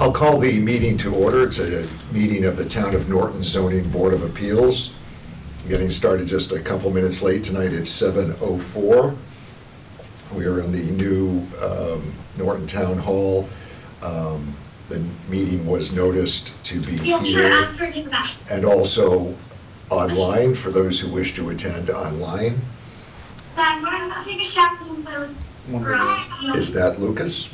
I'll call the meeting to order. It's a meeting of the Town of Norton Zoning Board of Appeals. Getting started just a couple minutes late tonight at 7:04. We are in the new Norton Town Hall. The meeting was noticed to be here and also online for those who wish to attend online. Is that Lucas?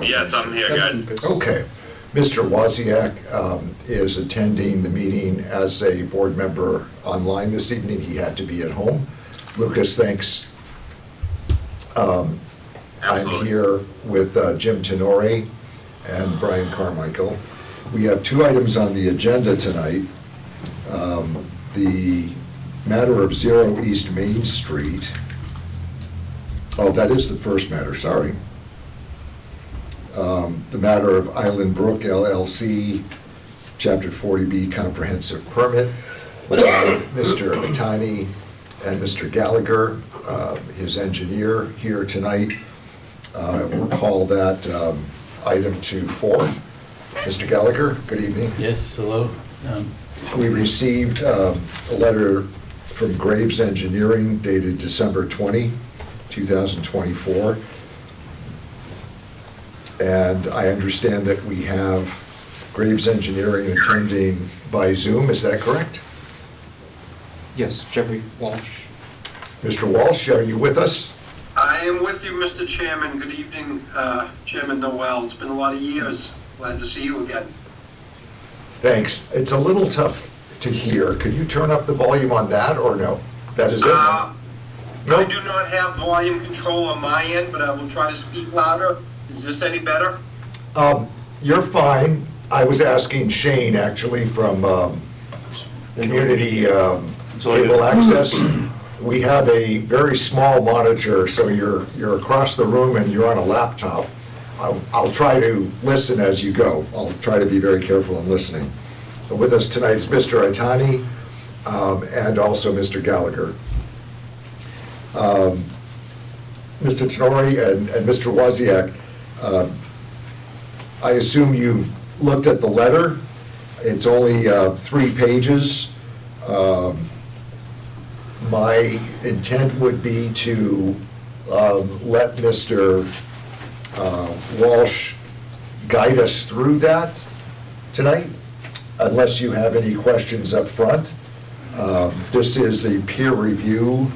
Yes, I'm here, guys. Okay. Mr. Wozniak is attending the meeting as a board member online this evening. He had to be at home. Lucas, thanks. I'm Absolutely. here with Jim Tenori and Brian Carmichael. We have two items on the agenda tonight. The matter of 0 East Main Street. Oh, that is the first matter, sorry. The matter of Island Brook LLC, Chapter 40B Comprehensive Permit. We have Mr. Atani and Mr. Gallagher, his engineer, here tonight. We'll call that item 2-4. Mr. Gallagher, good evening. Yes, hello. We received a letter from Graves Engineering dated December 20, 2024. And I understand that we have Graves Engineering attending by Zoom, is that correct? Yes, Jeffrey Walsh. Mr. Walsh, are you with us? I am with you, Mr. Chairman. Good evening, Chairman Noel. It's been a lot of years. Glad to see you again. Thanks. It's a little tough to hear. Could you turn up the volume on that or no? That is it? I Nope. do not have volume control on my end, but I will try to speak louder. Is this any better? You're fine. I was asking Shane, actually, from Community Cable Access. We have a very small monitor, so you're across the room and you're on a laptop. I'll try to listen as you go. I'll try to be very careful in listening. With us tonight is Mr. Itani and also Mr. Gallagher. Mr. Tenori and Mr. Wozniak, I assume you've looked at the letter. It's only 3 pages. My intent would be to let Mr. Walsh guide us through that tonight, unless you have any questions up front. This is a peer review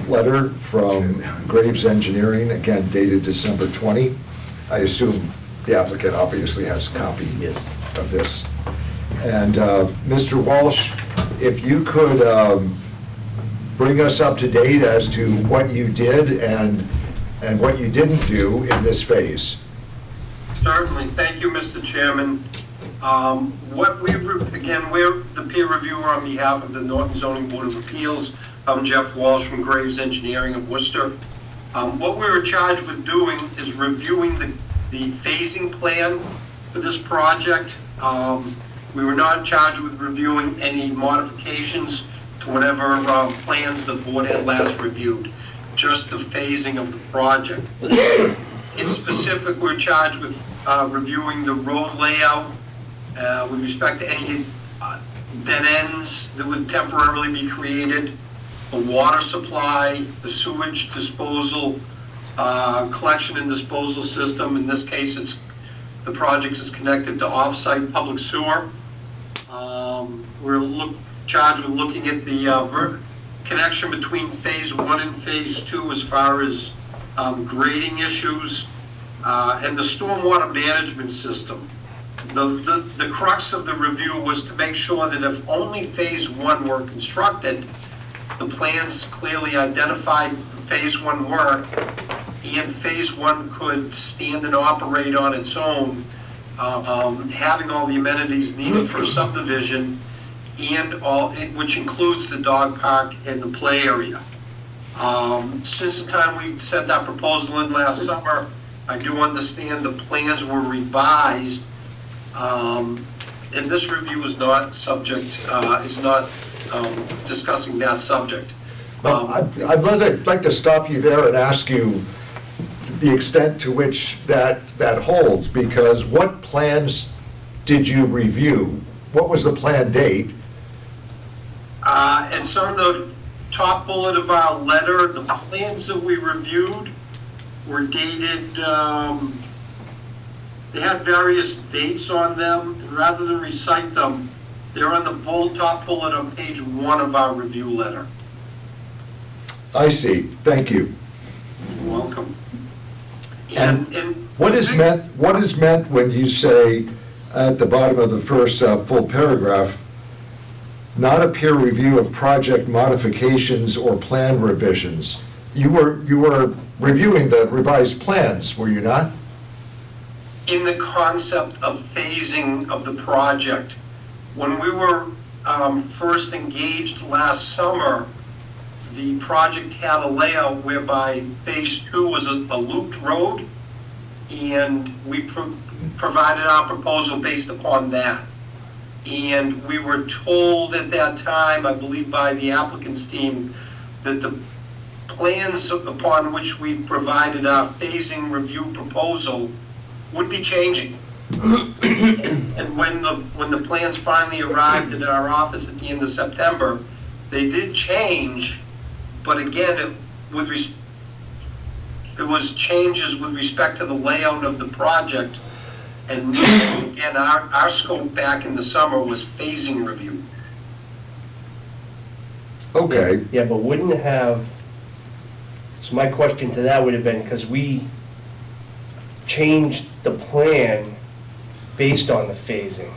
letter from Graves Engineering, again dated December 20. I assume the applicant obviously has a copy Yes. of this. And Mr. Walsh, if you could bring us up to date as to what you did and what you didn't do in this phase. Certainly. Thank you, Mr. Chairman. We're the peer reviewer on behalf of the Norton Zoning Board of Appeals. I'm Jeff Walsh from Graves Engineering of Worcester. What we were charged with doing is reviewing the phasing plan for this project. We were not charged with reviewing any modifications to whatever plans the board had last reviewed, just the phasing of the project. In specific, we're charged with reviewing the road layout with respect to any dead ends that would temporarily be created, the water supply, the sewage disposal, collection and disposal system. In this case, the project is connected to off-site public sewer. We're charged with looking at the connection between phase 1 and phase 2 as far as grading issues and the stormwater management system. The crux of the review was to make sure that if only phase 1 were constructed, the plans clearly identified the phase 1 work, and phase 1 could stand and operate on its own, having all the amenities needed for a subdivision, and which includes the dog park and the play area. Since the time we sent that proposal in last summer, I do understand the plans were revised, and this review is not discussing that subject. I'd like to stop you there and ask you, the extent to which that holds, because what plans did you review? What was the plan date? And so on the top bullet of our letter, the plans that we reviewed were dated, they had various dates on them, and rather than recite them, they're on the top bullet on page 1 of our review letter. I see, thank you. You're welcome. And And what is meant when you say at the bottom of the first full paragraph, not a peer review of project modifications or plan revisions? You were reviewing the revised plans, were you not? in the concept of phasing of the project. When we were first engaged last summer, the project had a layout whereby phase 2 was a looped road, and we provided our proposal based upon that. And we were told at that time, I believe by the applicant's team, that the plans upon which we provided our phasing review proposal would be changing. And when the plans finally arrived at our office at the end of September, they did change, but again, there was changes with respect to the layout of the project. And again, our scope back in the summer was phasing review. Okay, Yeah, but wouldn't it have, so my question to that would have been, because we changed the plan based on the phasing.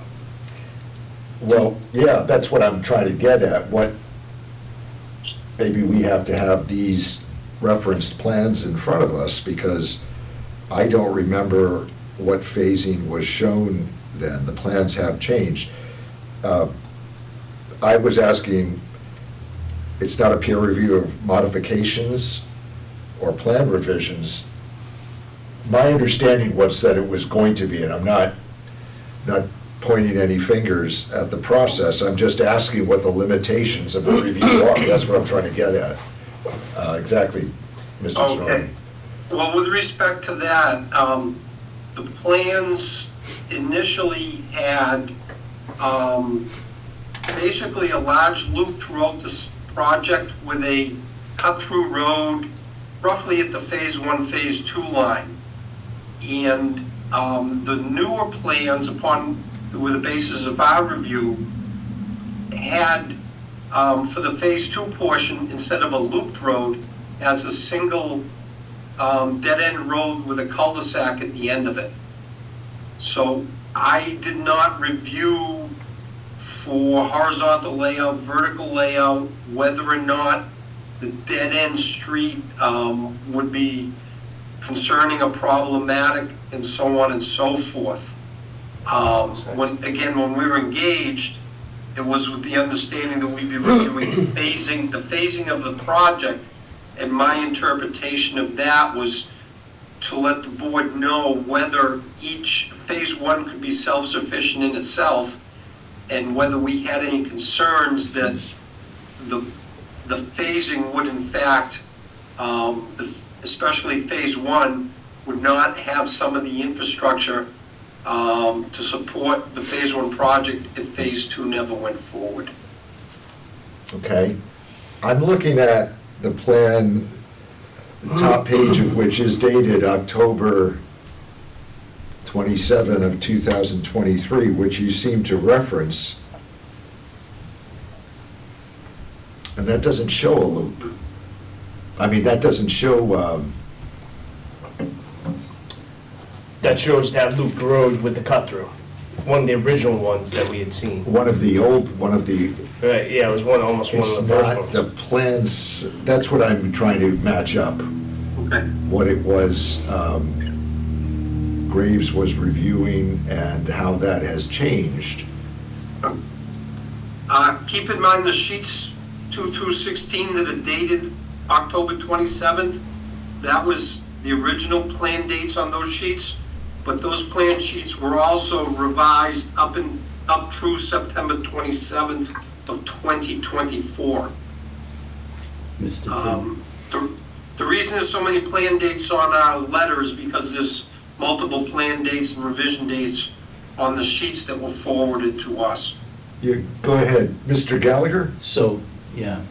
well, yeah, that's what I'm trying to get at. Maybe we have to have these referenced plans in front of us, because I don't remember what phasing was shown then. The plans have changed. I was asking, it's not a peer review of modifications or plan revisions. My understanding was that it was going to be, and I'm not pointing any fingers at the process, I'm just asking what the limitations of the review are. That's what I'm trying to get at. Exactly, Mr. Okay. Snow. Well, with respect to that, the plans initially had basically a large loop throughout this project with a cut-through road roughly at the phase 1, phase 2 line. And the newer plans with the basis of our review had, for the phase 2 portion, instead of a looped road, as a single dead-end road with a cul-de-sac at the end of it. So I did not review for horizontal layout, vertical layout, whether or not the dead-end street would be concerning or problematic, and so on and so forth. When we were engaged, it was with the understanding that we'd be reviewing the phasing of the project, and my interpretation of that was to let the board know whether each phase 1 could be self-sufficient in itself, and whether we had any concerns that the phasing would in fact, especially phase 1, would not have some of the infrastructure to support the phase 1 project if phase 2 never went forward. Okay. I'm looking at the plan, the top page of which is dated October 27 of 2023, which you seem to reference. And that doesn't show a loop. I mean, that doesn't show, That shows that looped road with the cut-through, one of the original ones that we had seen. one of the, Right, yeah, it was almost one it's of the first not the ones. plans, that's what I'm trying to match up. Okay. What it was Graves was reviewing and how that has changed. Keep in mind the sheets 2 through 16 that are dated October 27th, that was the original plan dates on those sheets, but those plan sheets were also revised up through September 27th of 2024. Mr. Chairman. The reason there's so many plan dates on our letter is because there's multiple plan dates and revision dates on the sheets that were forwarded to us. You, go ahead, Mr. Gallagher? So, yeah,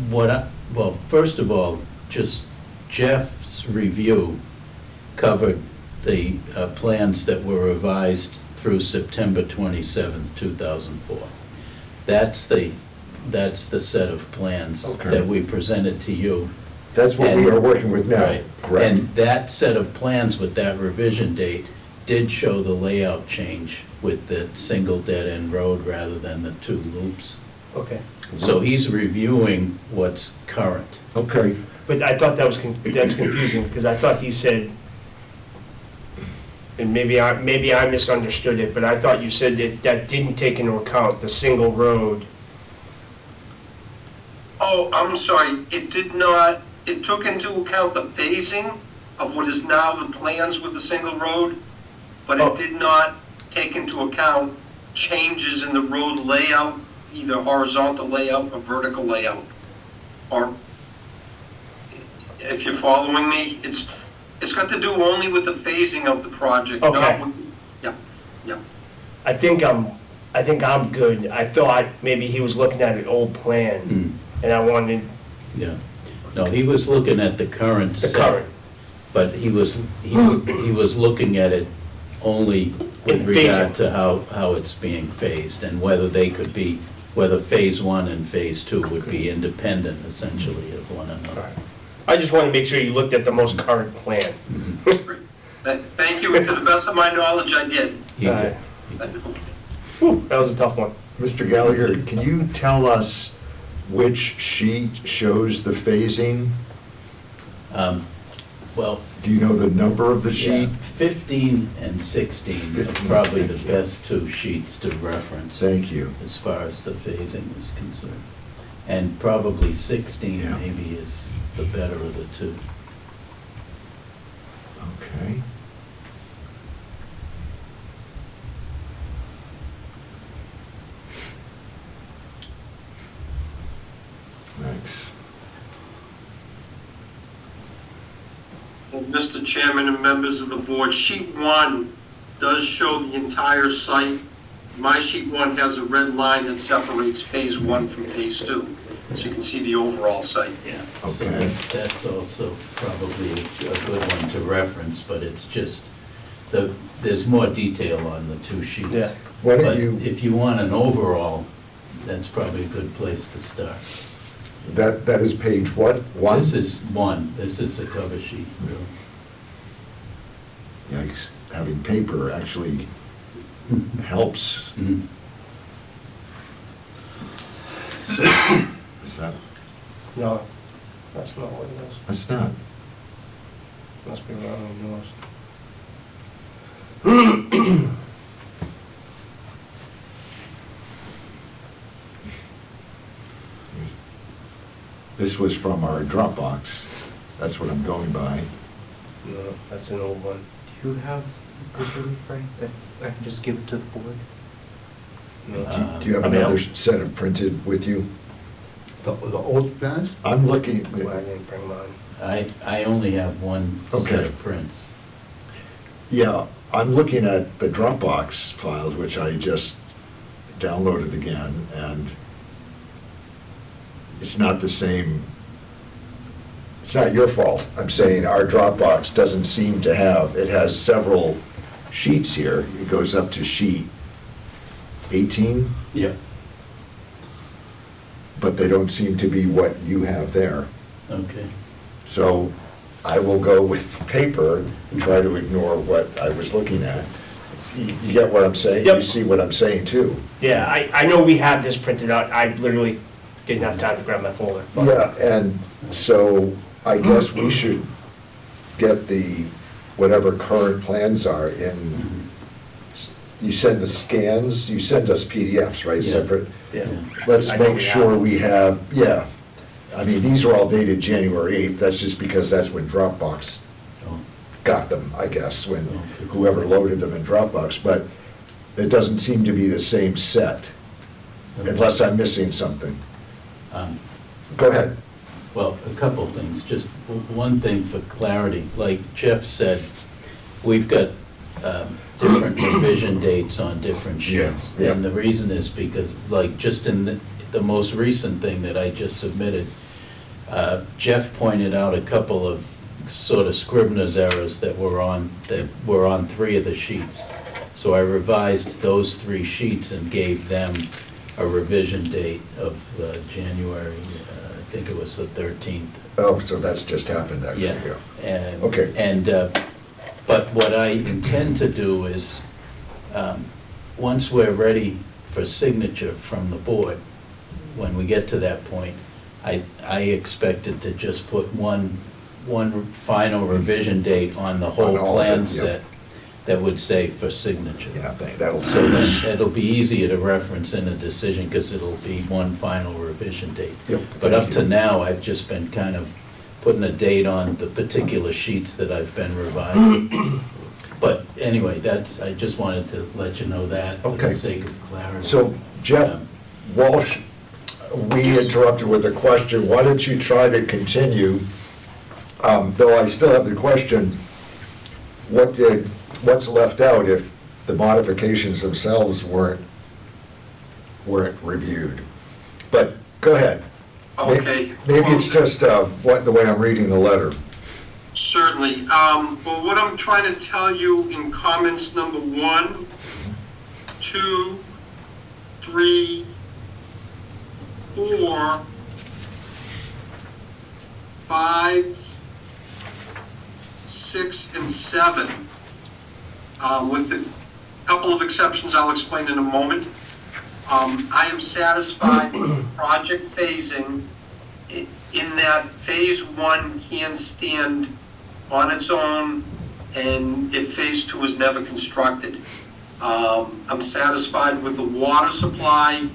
well, first of all, just Jeff's review covered the plans that were revised through September 27th, 2004. That's the set of plans Okay. that we presented to you. That's what we are working with now, Right. correct? And that set of plans with that revision date did show the layout change with the single dead-end road rather than the two loops. Okay. So he's reviewing what's current. Okay, But I thought that was, that's confusing, because I thought he said, and maybe I misunderstood it, but I thought you said that that didn't take into account the single road. Oh, I'm sorry, it did not, it took into account the phasing of what is now the plans with the single road, but Oh. it did not take into account changes in the road layout, either horizontal layout or vertical layout. Or, if you're following me, it's got to do only with the phasing of the project, Okay. not with, yeah. I think I'm good. I thought maybe he was looking at an old plan, and I wanted Yeah. No, he was looking at the current the set. current. But he was looking at it only with In regard phasing. to how it's being phased and whether they could be, whether phase one and phase two would be independent essentially of one another. I just wanted to make sure you looked at the most current plan. Thank you, and to the best of my knowledge, I did. He did. Alright. He did. Whew, that was a tough one. Mr. Gallagher, can you tell us which sheet shows the phasing? Well, Do you know the number of the sheet? 15 and 16 are 15, probably the thank you. best two sheets to reference Thank you. as far as the phasing is concerned. And probably 16 Yeah. maybe is the better of the two. Okay. Thanks. Mr. Chairman and members of the board, sheet one does show the entire site. My sheet one has a red line that separates phase one from phase two, so you can see the overall site. Yeah. Okay. So that's also probably a good one to reference, but it's just, there's more detail on the two sheets. Yeah. Why don't But you, if you want an overall, that's probably a good place to start. that is page what? One? This is one, this is the cover sheet, really. Yikes, having paper actually helps. Mhm. So, Is that, No, that's not what it is. that's not. Must be wrong on yours. This was from our Dropbox. That's what I'm going by. No, that's an old one. Do you have digitally, Frank, that I can just give it to the board? No. Do you have I mean, another set of printed with you? The old plans? I'm looking, Well, I didn't bring mine. I only have one set Okay. of prints. yeah, I'm looking at the Dropbox files, which I just downloaded again, and it's not the same. It's not your fault. I'm saying our Dropbox doesn't seem to have, it has several sheets here. It goes up to sheet 18, Yep. but they don't seem to be what you have there. Okay. So I will go with paper and try to ignore what I was looking at. You get what I'm saying? Yep. You see what I'm saying too? Yeah, I know we have this printed out. I literally didn't have time to grab my folder. but- Yeah, and so I guess we should get the, whatever current plans are in, you send the scans, you send us PDFs, right, Yeah. separate? Yeah. Let's I know make we sure have. we have, yeah. I mean, these are all dated January 8th, that's just because that's when Dropbox Oh, got them, I guess, when Okay. whoever loaded them in Dropbox, but it doesn't seem to be the same set, okay. unless I'm missing something. Um, Go ahead. Well, a couple of things, just one thing for clarity, like Jeff said, we've got different revision dates on different sheets. Yeah. And the reason is because, like, just in the most recent thing that I just submitted, Jeff pointed out a couple of sort of Scrivener's errors that were on 3 of the sheets. So I revised those 3 sheets and gave them a revision date of January, I think it was the 13th. Oh, so that's just happened, actually, Yeah. yeah. And- Okay. And, but what I intend to do is, once we're ready for signature from the board, when we get to that point, I expected to just put one final revision date on the whole On all of it, plan yeah. set that would say for signature. Yeah, that'll So save us. then it'll be easier to reference in a decision because it'll be one final revision date. Yep, But thank up to you. now, I've just been kind of putting a date on the particular sheets that I've been revising. But anyway, I just wanted to let you know that for Okay. the sake of clarity. So Jeff Walsh, we interrupted with a question. Why don't you try to continue? Though I still have the question, what's left out if the modifications themselves weren't reviewed? But go ahead. Okay. Maybe it's just the way I'm reading the letter. Certainly. Well, what I'm trying to tell you in comments number 1, 2, 3, 4, 5, 6, and 7, with a couple of exceptions I'll explain in a moment. I am satisfied with project phasing in that phase 1 can stand on its own, and if phase 2 is never constructed. I'm satisfied with the water supply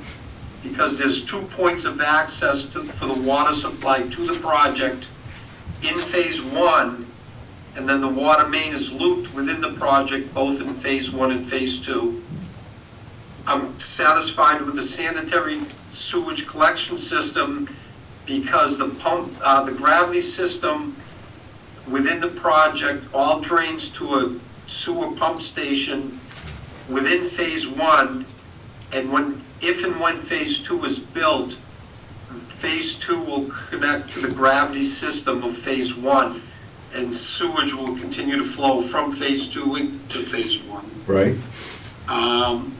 because there's 2 points of access for the water supply to the project in phase 1, and then the water main is looped within the project, both in phase 1 and phase 2. I'm satisfied with the sanitary sewage collection system because the gravity system within the project all drains to a sewer pump station within phase 1, and if and when phase 2 is built, phase 2 will connect to the gravity system of phase 1, and sewage will continue to flow from phase 2 into phase 1. Right?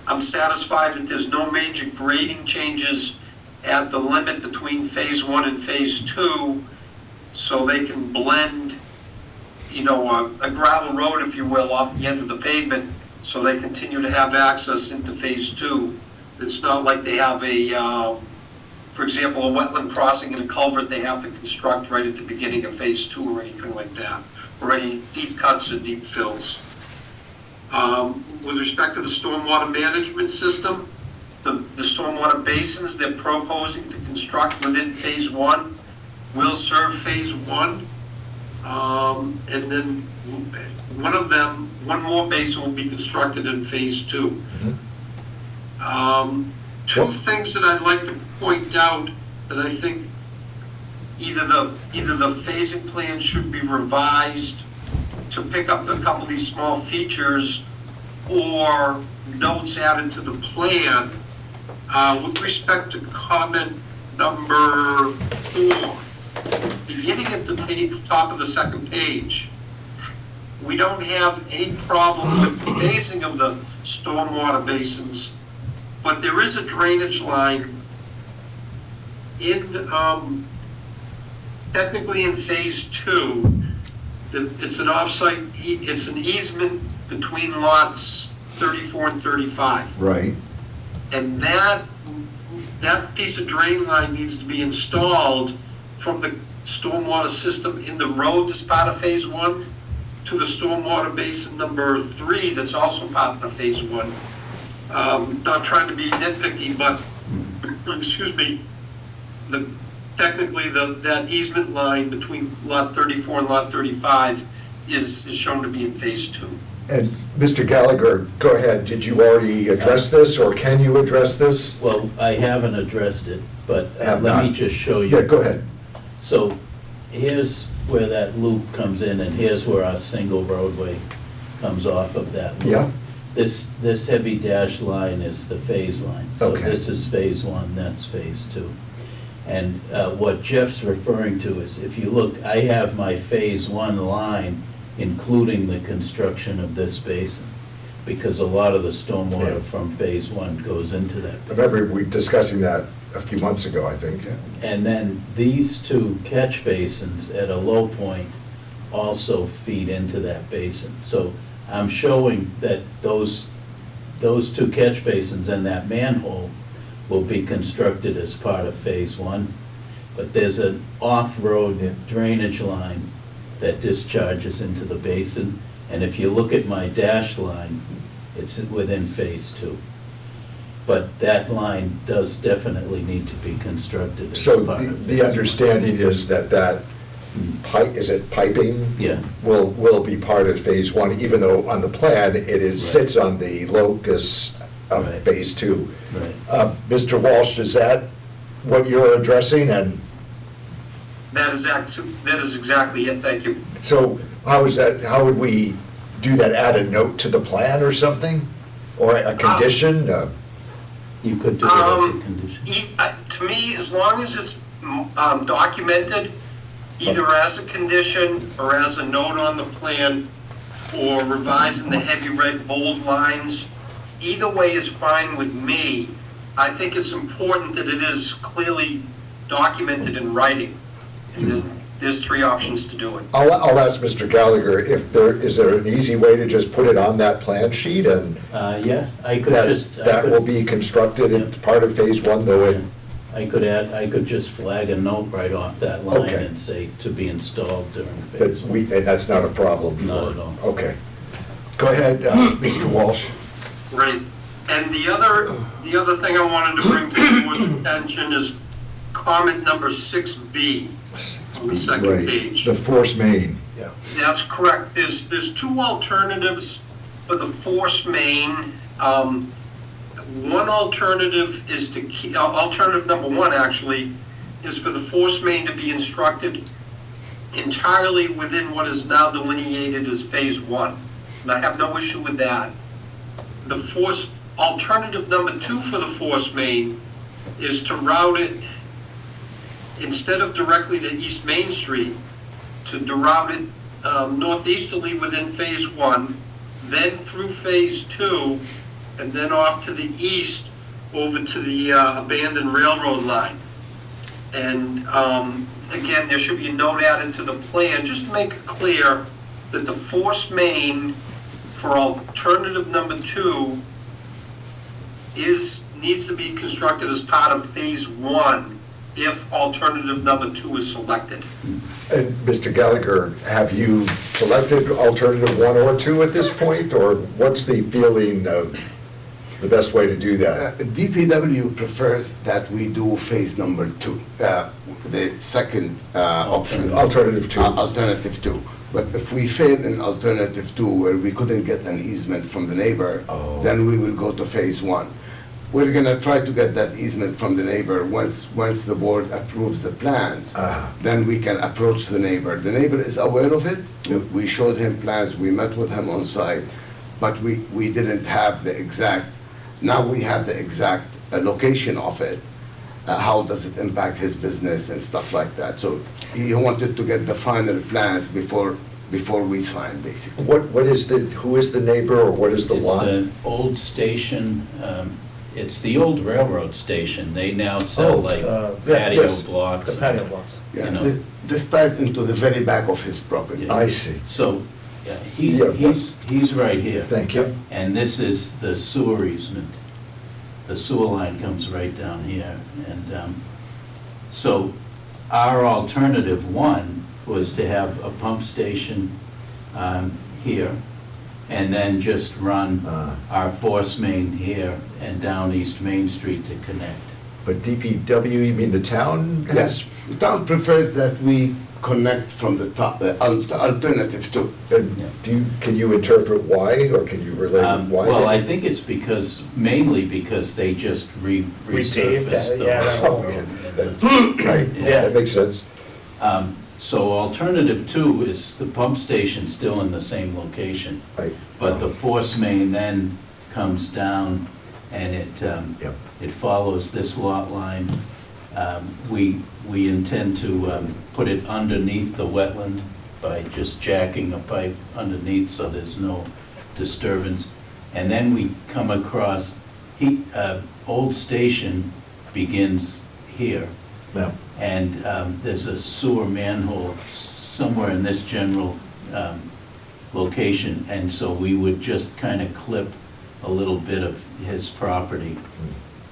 I'm satisfied that there's no major grading changes at the limit between phase 1 and phase 2, so they can blend, a gravel road, if you will, off the end of the pavement, so they continue to have access into phase 2. It's not like they have for example, a wetland crossing and a culvert they have to construct right at the beginning of phase 2 or anything like that, or any deep cuts or deep fills. With respect to the stormwater management system, the stormwater basins they're proposing to construct within phase 1 will serve phase 1. And then one more basin will be constructed in phase 2. Two things that I'd like to point out that I think either the phasing plan should be revised to pick up a couple of these small features, or notes added to the plan. With respect to comment number 4, beginning at the top of the second page, we don't have any problem with the phasing of the stormwater basins, but there is a drainage line in, technically in phase 2. It's an offsite, it's an easement between lots 34 and 35. Right. And that piece of drain line needs to be installed from the stormwater system in the road that's part of phase 1 to the stormwater basin number 3 that's also part of phase 1. Not trying to be nitpicky, but, excuse me, technically that easement line between lot 34 and lot 35 is shown to be in phase 2. And Mr. Gallagher, go ahead. Did you already address this, or can you address this? Well, I haven't addressed it, but Have let me not. just show you. Yeah, go ahead. So here's where that loop comes in, and here's where our single roadway comes off of that loop. Yeah. This heavy dash line is the phase line. Okay. So this is phase one, that's phase two. And what Jeff's referring to is, if you look, I have my phase one line, including the construction of this basin, because a lot of the Yeah. stormwater from phase one goes into that. I remember we discussing that a few months ago, I think. And then these two catch basins at a low point also feed into that basin. So I'm showing that those two catch basins and that manhole will be constructed as part of phase one. But there's an off-road drainage line that discharges into the basin. And if you look at my dash line, it's within phase two. But that line does definitely need to be constructed as So part of phase the one. understanding is that pipe, is it piping? Yeah. Will be part of phase one, even though on the plan, it is, Right. sits on the locus of Right. phase two. Right. Mr. Walsh, is that what you're addressing? And That is exactly it, thank you. so how is that, how would we do that? Add a note to the plan or something? Or a condition? You could do it as a condition. To me, as long as it's documented, either as a condition or as a note on the plan, or revising the heavy red bold lines, either way is fine with me. I think it's important that it is clearly documented in writing. And there's three options to do it. I'll ask Mr. Gallagher if is there an easy way to just put it on that plan sheet and Yeah, I could that, just. I that could- will be constructed in part of phase one, though it, I could just flag a note right off that line Okay. and say to be installed during phase that one. and that's not a problem for. Not at all. Okay. Go ahead, Mr. Walsh. Right. And the other thing I wanted to bring to the board's attention is comment number 6B on the second Right. page. The force main. Yeah. That's correct. There's two alternatives for the force main. One alternative is to keep, alternative number one actually, is for the force main to be instructed entirely within what is now delineated as phase one. And I have no issue with that. Alternative number two for the force main is to route it, instead of directly to East Main Street, to route it northeasterly within phase one, then through phase two, and then off to the east over to the abandoned railroad line. And again, there should be a note added to the plan, just to make it clear that the force main for alternative number two needs to be constructed as part of phase one if alternative number two is selected. And Mr. Gallagher, have you selected alternative one or two at this point? Or what's the feeling of the best way to do that? DPW prefers that we do phase number two, the second option. Alternative two. Alternative two. But if we fail in alternative two, where we couldn't get an easement from the neighbor, Oh. then we will go to phase one. We're gonna try to get that easement from the neighbor once the board approves the plans. Ah. Then we can approach the neighbor. The neighbor is aware of it. We showed him plans, we met with him on site, but we didn't have the exact, now we have the exact location of it. How does it impact his business and stuff like that. So he wanted to get the final plans before we sign, basically. What is who is the neighbor or what is the It's lot? an old station, it's the old railroad station. They now sell Oh, like yeah, patio yes. blocks. The patio blocks. Yeah, You know. this ties into the very back of his property. Yeah. I see. So, yeah, Yeah, he's right here. Thank you. And this is the sewer easement. The sewer line comes right down here. And so our alternative one was to have a pump station here and then just run our force main here and down East Main Street to connect. But DPW, you mean the town has? Yes, the town prefers that we connect from the top, alternative two. Can you interpret why, or can you relate why? Well, I think it's mainly because they just resurfaced Repaved, the yeah, that Oh, whole- yeah, that- Right, Yeah. that makes sense. So alternative two is the pump station still in the same location, Right, but the force main then comes down and Yep. it follows this lot line. We intend to put it underneath the wetland by just jacking a pipe underneath so there's no disturbance. And then we come across, Old Station begins here. yeah, And there's a sewer manhole somewhere in this general location. And so we would just kind of clip a little bit of his property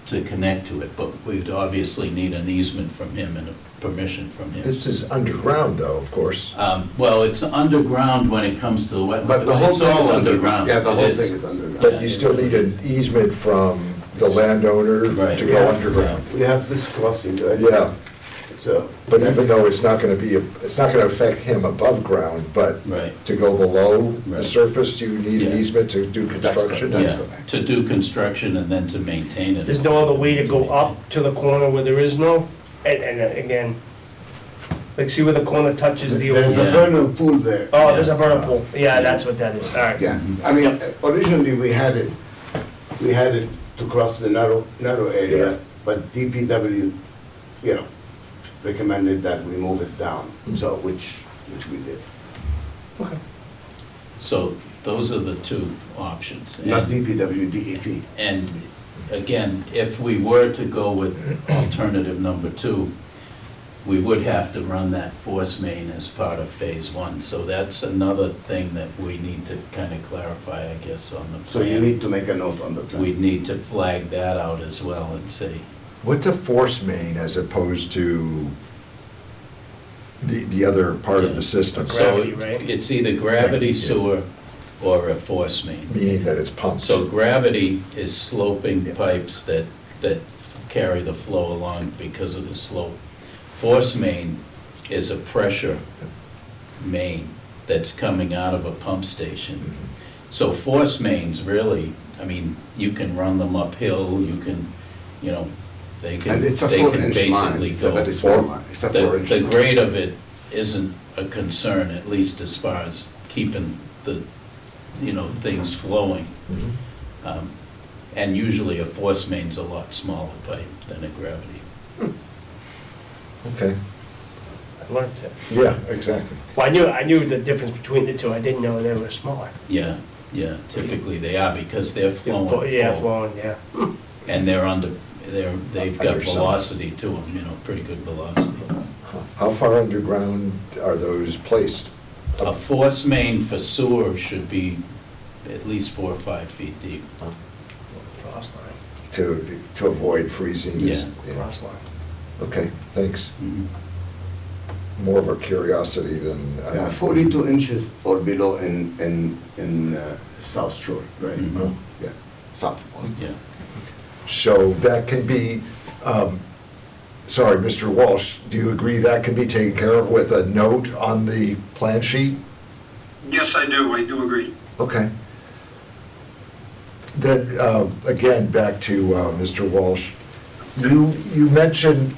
to connect to it. But we'd obviously need an easement from him and a permission from him. this is underground though, of course. Well, it's underground when it comes to the wetland. But the whole It's thing is all underground. Yeah, the It whole thing is underground. But you still need an easement from the landowner Right. to go underground. We have this crossing, right? Yeah, So. but even though it's not gonna be, it's not gonna affect him above ground, but Right. to go below the Right. surface, you need an Yeah. easement to do construction? That's Yeah, correct. to do construction and then to maintain it. There's no other way to go up to the corner where there is no, and again, like see where the corner touches the There's old, a Yeah. vernal pool there. oh, there's a vernal pool, yeah, that's what that is, all right. Yeah, I mean, originally we had it to cross the narrow Yeah. area, but DPW, recommended that we move it down, so, which we did. Okay. So those are the two options. Not And- DPW, DEP. And again, if we were to go with alternative number two, we would have to run that force main as part of phase one. So that's another thing that we need to kind of clarify, I guess, on the plan. So you need to make a note on the plan. We'd need to flag that out as well and say, What's a force main as opposed to the other part of the system? so Gravity, right? it's either gravity Yeah. sewer or a force main. Meaning that it's pumped? So gravity is sloping pipes that carry the flow along because of the slope. Force main is a pressure main that's coming out of a pump station. So force mains really, I mean, you can run them uphill, you can, they can, And it's a they can 4-inch line, basically it's a go. very small line, it's a 4-inch The line. grade of it isn't a concern, at least as far as keeping the, things flowing. Mhm. And usually a force main's a lot smaller pipe than a gravity. Okay, I learned it. yeah, exactly. Well, I knew the difference between the two, I didn't know they were smaller. Yeah, typically they are because they're flowing Yeah, full. flowing, yeah. And they've got Undersized. velocity to them, pretty good velocity. How far underground are those placed? A force main for sewer should be at least 4 or 5 feet deep. Frost line, To avoid freezing? Yeah. frost line. Okay, thanks. Mhm. More of a curiosity than. Yeah, 42 inches or below in South Shore, right? Mhm. Yeah, south of Boston. Yeah. So that can be, sorry, Mr. Walsh, do you agree that can be taken care of with a note on the plan sheet? Yes, I do agree. Okay. Then, again, back to Mr. Walsh. You mentioned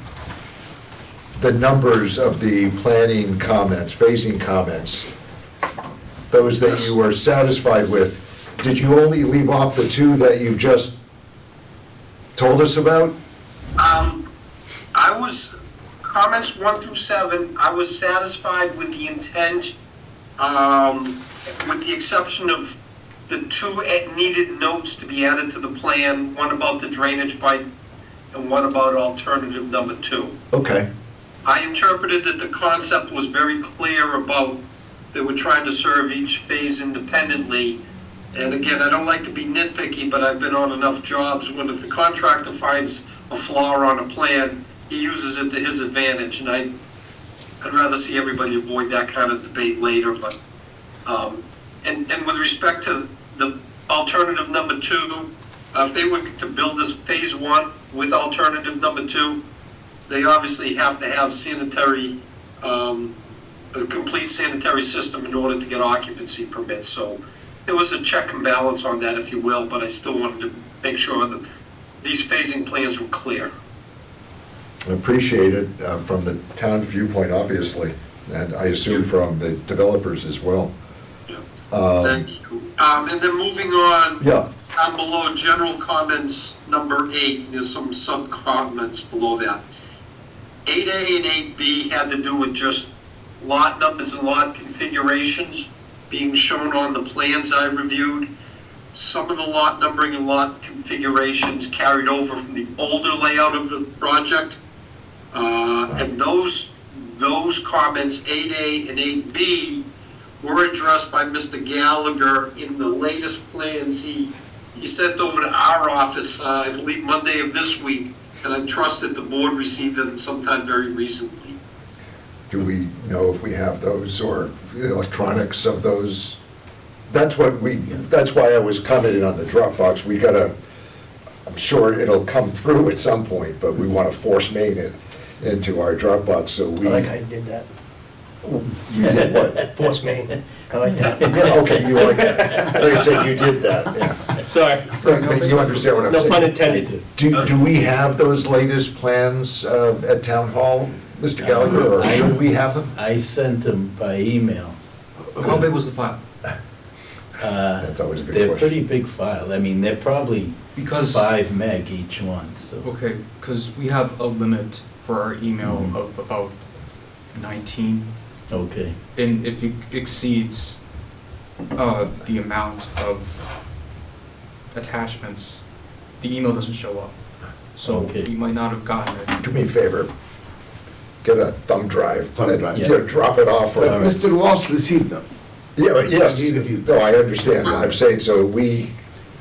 the numbers of the planning comments, phasing comments, those that you were satisfied with. Did you only leave off the two that you just told us about? Comments 1 through 7, I was satisfied with the intent, with the exception of the 2 needed notes to be added to the plan, one about the drainage pipe and one about alternative number 2. Okay, I interpreted that the concept was very clear about they were trying to serve each phase independently. And again, I don't like to be nitpicky, but I've been on enough jobs when if the contractor finds a flaw on a plan, he uses it to his advantage, and I'd rather see everybody avoid that kind of debate later, but, and with respect to the alternative number 2, if they were to build this phase 1 with alternative number 2, they obviously have to have sanitary, a complete sanitary system in order to get occupancy permits, so there was a check and balance on that, if you will, but I still wanted to make sure that these phasing plans were clear. appreciate it from the town viewpoint, obviously. and I assume from the developers as well. Thank you. And then moving on. Yeah, Down below, general comments, number 8, there's some sub-comments below that. 8A and 8B had to do with just lot numbers and lot configurations being shown on the plans I reviewed. Some of the lot numbering and lot configurations carried over from the older layout of the project. And those comments, 8A and 8B, were addressed by Mr. Gallagher in the latest plans he sent over to our office, I believe Monday of this week, and I trust that the board received them sometime very recently. do we know if we have those or the electronics of those? That's why I was commenting on the Dropbox. We gotta, I'm sure it'll come through at some point, but we wanna force main it into our Dropbox, so I we. like how you did that. You did what? Force main. I like that. Yeah, okay, you like that. Like I said, you did that, yeah. Sorry. But you understand what I'm No saying? pun intended. Do we have those latest plans at Town Hall, Mr. Gallagher, or should we have them? I sent them by email. How big was the file? That's always a good They're question. pretty big file. I mean, they're probably Because, 5 meg each one, so. okay, because we have a limit for our email Mhm. of about 19. Okay, And if it exceeds the amount of attachments, the email doesn't show up. So Okay. we might not have gotten it. Do me a favor, get a thumb drive. Thumb and, drive. you know, drop it off. But or- Mr. Walsh received them. Yeah, yes, He reviewed. no, I understand, I'm saying, so we,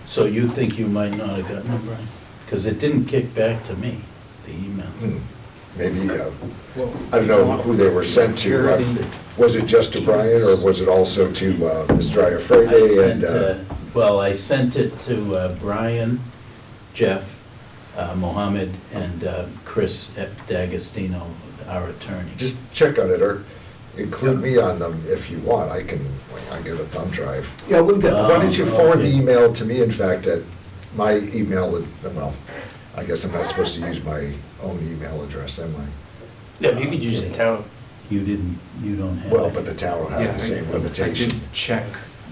so you think you might not have gotten them, Brian? Because it didn't kick back to me, the email. maybe, Well, I don't know who they were sent to. Everything- Was it just to Brian, or was it also to Mr. I Iafrede sent, and? well, I sent it to Brian, Jeff, Mohammed, and Chris D'Agostino, our attorney. Just check on it, or include me on them if you want, I get a thumb drive. Yeah, we'll get Why don't you forward the okay. email to me, in fact, at my email, well, I guess I'm not supposed to use my own email address, am I? Yeah, you could use the town. You don't have it? Well, but the town will yeah, have the same I limitation. did check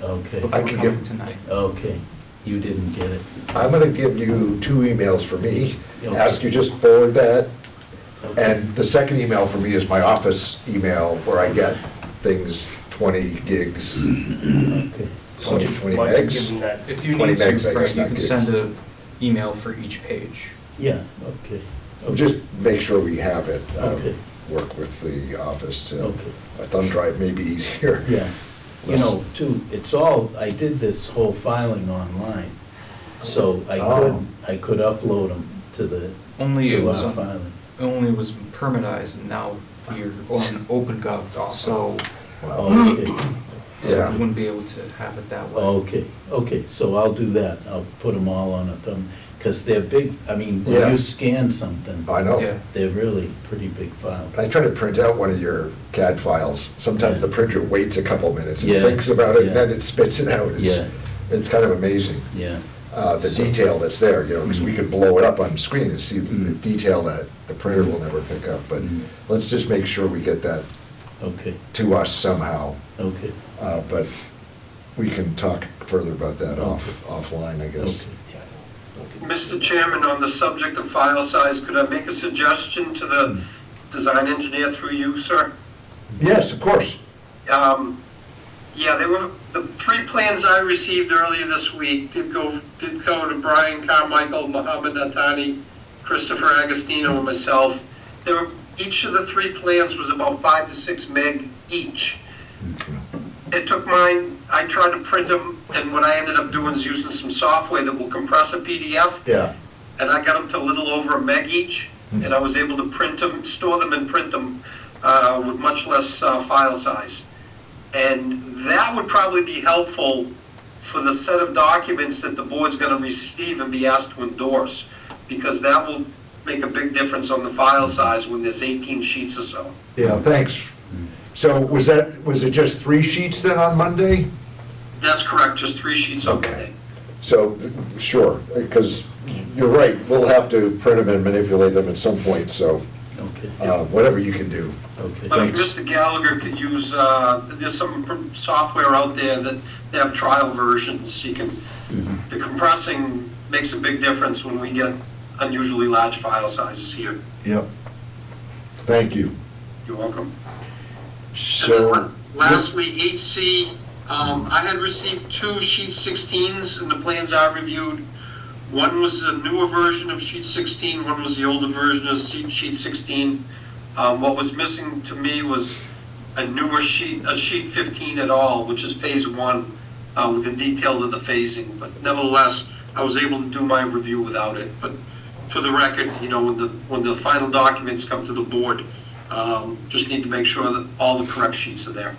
Okay, I before can coming give- tonight. okay, you didn't get it. I'm gonna give you 2 emails for me, Okay. ask you just forward that, Okay. and the second email for me is my office email, where I get things 20 gigs, Okay. 20 Why don't you megs. give them that? If you 20 need to, megs, I Frank, guess, you not can gigs. send an email for each page. Yeah, okay. Okay. Just make sure we have it. Okay. Work with the office to, Okay. a thumb drive may be easier. Yeah, you know, too, it's all, I did this whole filing online, so I could upload them to the, Only it to was our on, filing. only was permitized, and now we're on OpenGov, so Oh, okay, Yeah. we wouldn't be able to have it that way. okay, okay, so I'll do that, I'll put them all on a thumb, because they're big, I mean, Yeah. when you scan something, I know. Yeah. they're really pretty big files. I try to print out one of your CAD files. Sometimes the printer waits a couple minutes and Yeah, thinks about it, and yeah. then it spits it out. Yeah. It's kind of amazing, Yeah, the So- detail that's there, you know, because we Mhm. could blow it up on screen and see the Mhm. detail that the printer will never pick up. But Mhm. let's just make sure we get that okay, to us somehow. okay, But we can talk further about that offline, I guess. okay. Mr. Chairman, on the subject of file size, could I make a suggestion to the design engineer through you, sir? Yes, of course. Yeah, they were, the 3 plans I received earlier this week did go to Brian Carmichael, Mohammed Natani, Christopher Agostino, and myself. Each of the 3 plans was about 5 to 6 meg each. It took mine, I tried to print them, and what I ended up doing is using some software that will compress a PDF, Yeah. and I got them to a little over a meg each, and I was able to print them, store them and print them with much less file size. And that would probably be helpful for the set of documents that the board's gonna receive and be asked to endorse, because that will make a big difference on the file size when there's 18 sheets or so. Yeah, thanks. So was it just 3 sheets then on Monday? That's correct, just 3 sheets on Okay. Monday. So, sure, because you're right, we'll have to print them and manipulate them at some point, so Okay, whatever you can do. okay. But if Thanks. Mr. Gallagher could use, there's some software out there that they have trial versions. You can, the compressing makes a big difference when we get unusually large file sizes here. Yep. Thank you. You're welcome. So. And then lastly, 8C, I had received 2 sheet 16s and the plans I reviewed. One was a newer version of sheet 16, one was the older version of sheet 16. What was missing to me was a newer sheet, a sheet 15 at all, which is phase 1, with the detail of the phasing. But nevertheless, I was able to do my review without it. But for the record, you know, when the final documents come to the board, just need to make sure that all the correct sheets are there.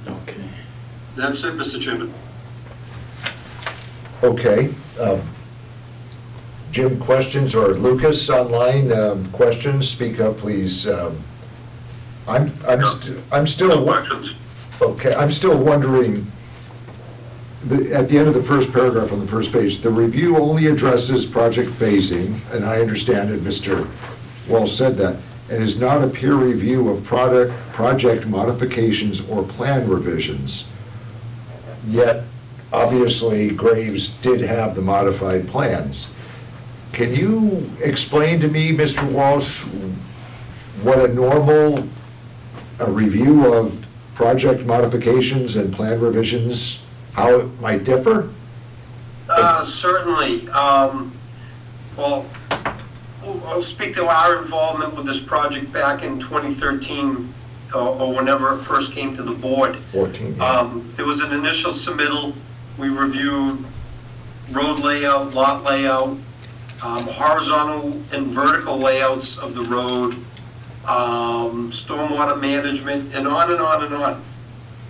Okay. That's it, Mr. Chairman. Okay. Jim, questions, or Lucas online, questions? Speak up, please. I'm still, questions. okay, I'm still wondering, at the end of the first paragraph on the first page, the review only addresses project phasing, and I understand that Mr. Walsh said that, and is not a peer review of project modifications or plan revisions. Yet, obviously, Graves did have the modified plans. Can you explain to me, Mr. Walsh, what a normal review of project modifications and plan revisions, how it might differ? Certainly. Well, I'll speak to our involvement with this project back in 2013, or whenever it first came to the board. 14, yeah. There was an initial submittal. We reviewed road layout, lot layout, horizontal and vertical layouts of the road, stormwater management, and on and on and on.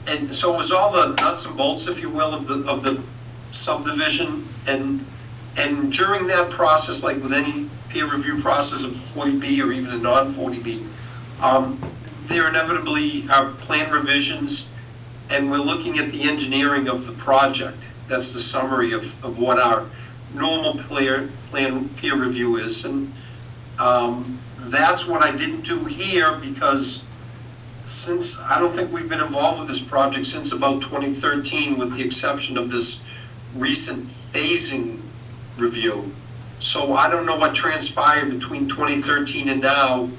And so it was all the nuts and bolts, if you will, of the subdivision. And during that process, like with any peer review process of 40B or even a non-40B, there inevitably are plan revisions, and we're looking at the engineering of the project. That's the summary of what our normal plan peer review is. And that's what I didn't do here, because since, I don't think we've been involved with this project since about 2013, with the exception of this recent phasing review. So I don't know what transpired between 2013 and now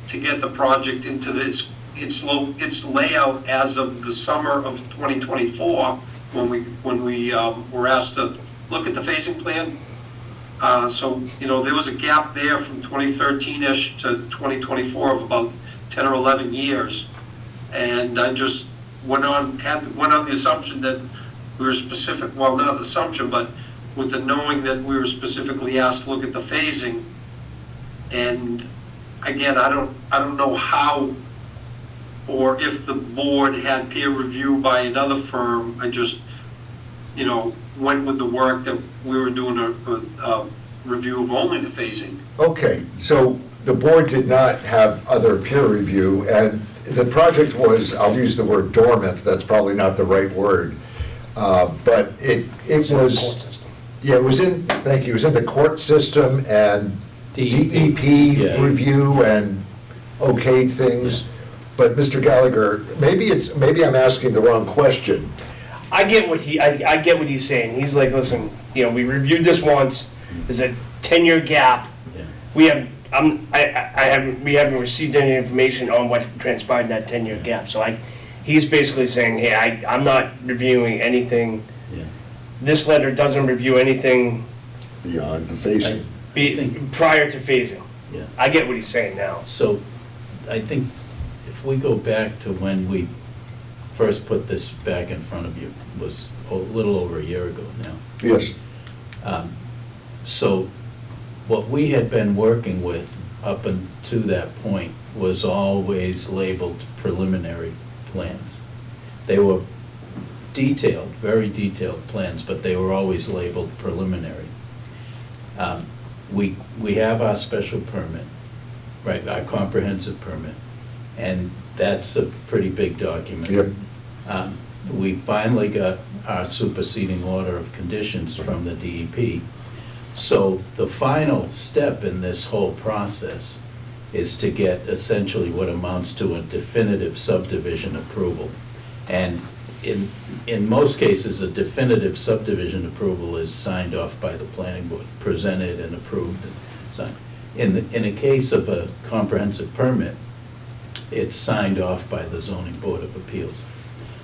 to get the project into its layout as of the summer of 2024, when we were asked to look at the phasing plan. So, you know, there was a gap there from 2013-ish to 2024 of about 10 or 11 years. And I just went on the assumption that we were specific, well, not the assumption, but with the knowing that we were specifically asked to look at the phasing. And again, I don't know how, or if the board had peer review by another firm. I just, you know, went with the work that we were doing a review of only the phasing. Okay, so the board did not have other peer review, and the project was, I'll use the word dormant, that's probably not the right word, but it It's in the court was, system. yeah, it was in, thank you, it was in the court system, and DEP, DEP yeah. review and okayed things. But Mr. Gallagher, maybe I'm asking the wrong question. I get what he's saying. He's like, listen, you know, we reviewed this once. There's a 10-year gap. Yeah. We haven't received any information on what transpired in that 10-year gap. So he's basically saying, hey, I'm not reviewing anything. Yeah. This letter doesn't review anything Beyond the phasing. prior to phasing. Yeah. I get what he's saying now. So I think if we go back to when we first put this back in front of you, was a little over a year ago now. Yes, So what we had been working with up until that point was always labeled preliminary plans. They were detailed, very detailed plans, but they were always labeled preliminary. We have our special permit, right, our comprehensive permit, and that's a pretty big document. yep, We finally got our superseding order of conditions from the DEP. So the final step in this whole process is to get essentially what amounts to a definitive subdivision approval. And in most cases, a definitive subdivision approval is signed off by the planning board, presented and approved and signed. In a case of a comprehensive permit, it's signed off by the zoning board of appeals.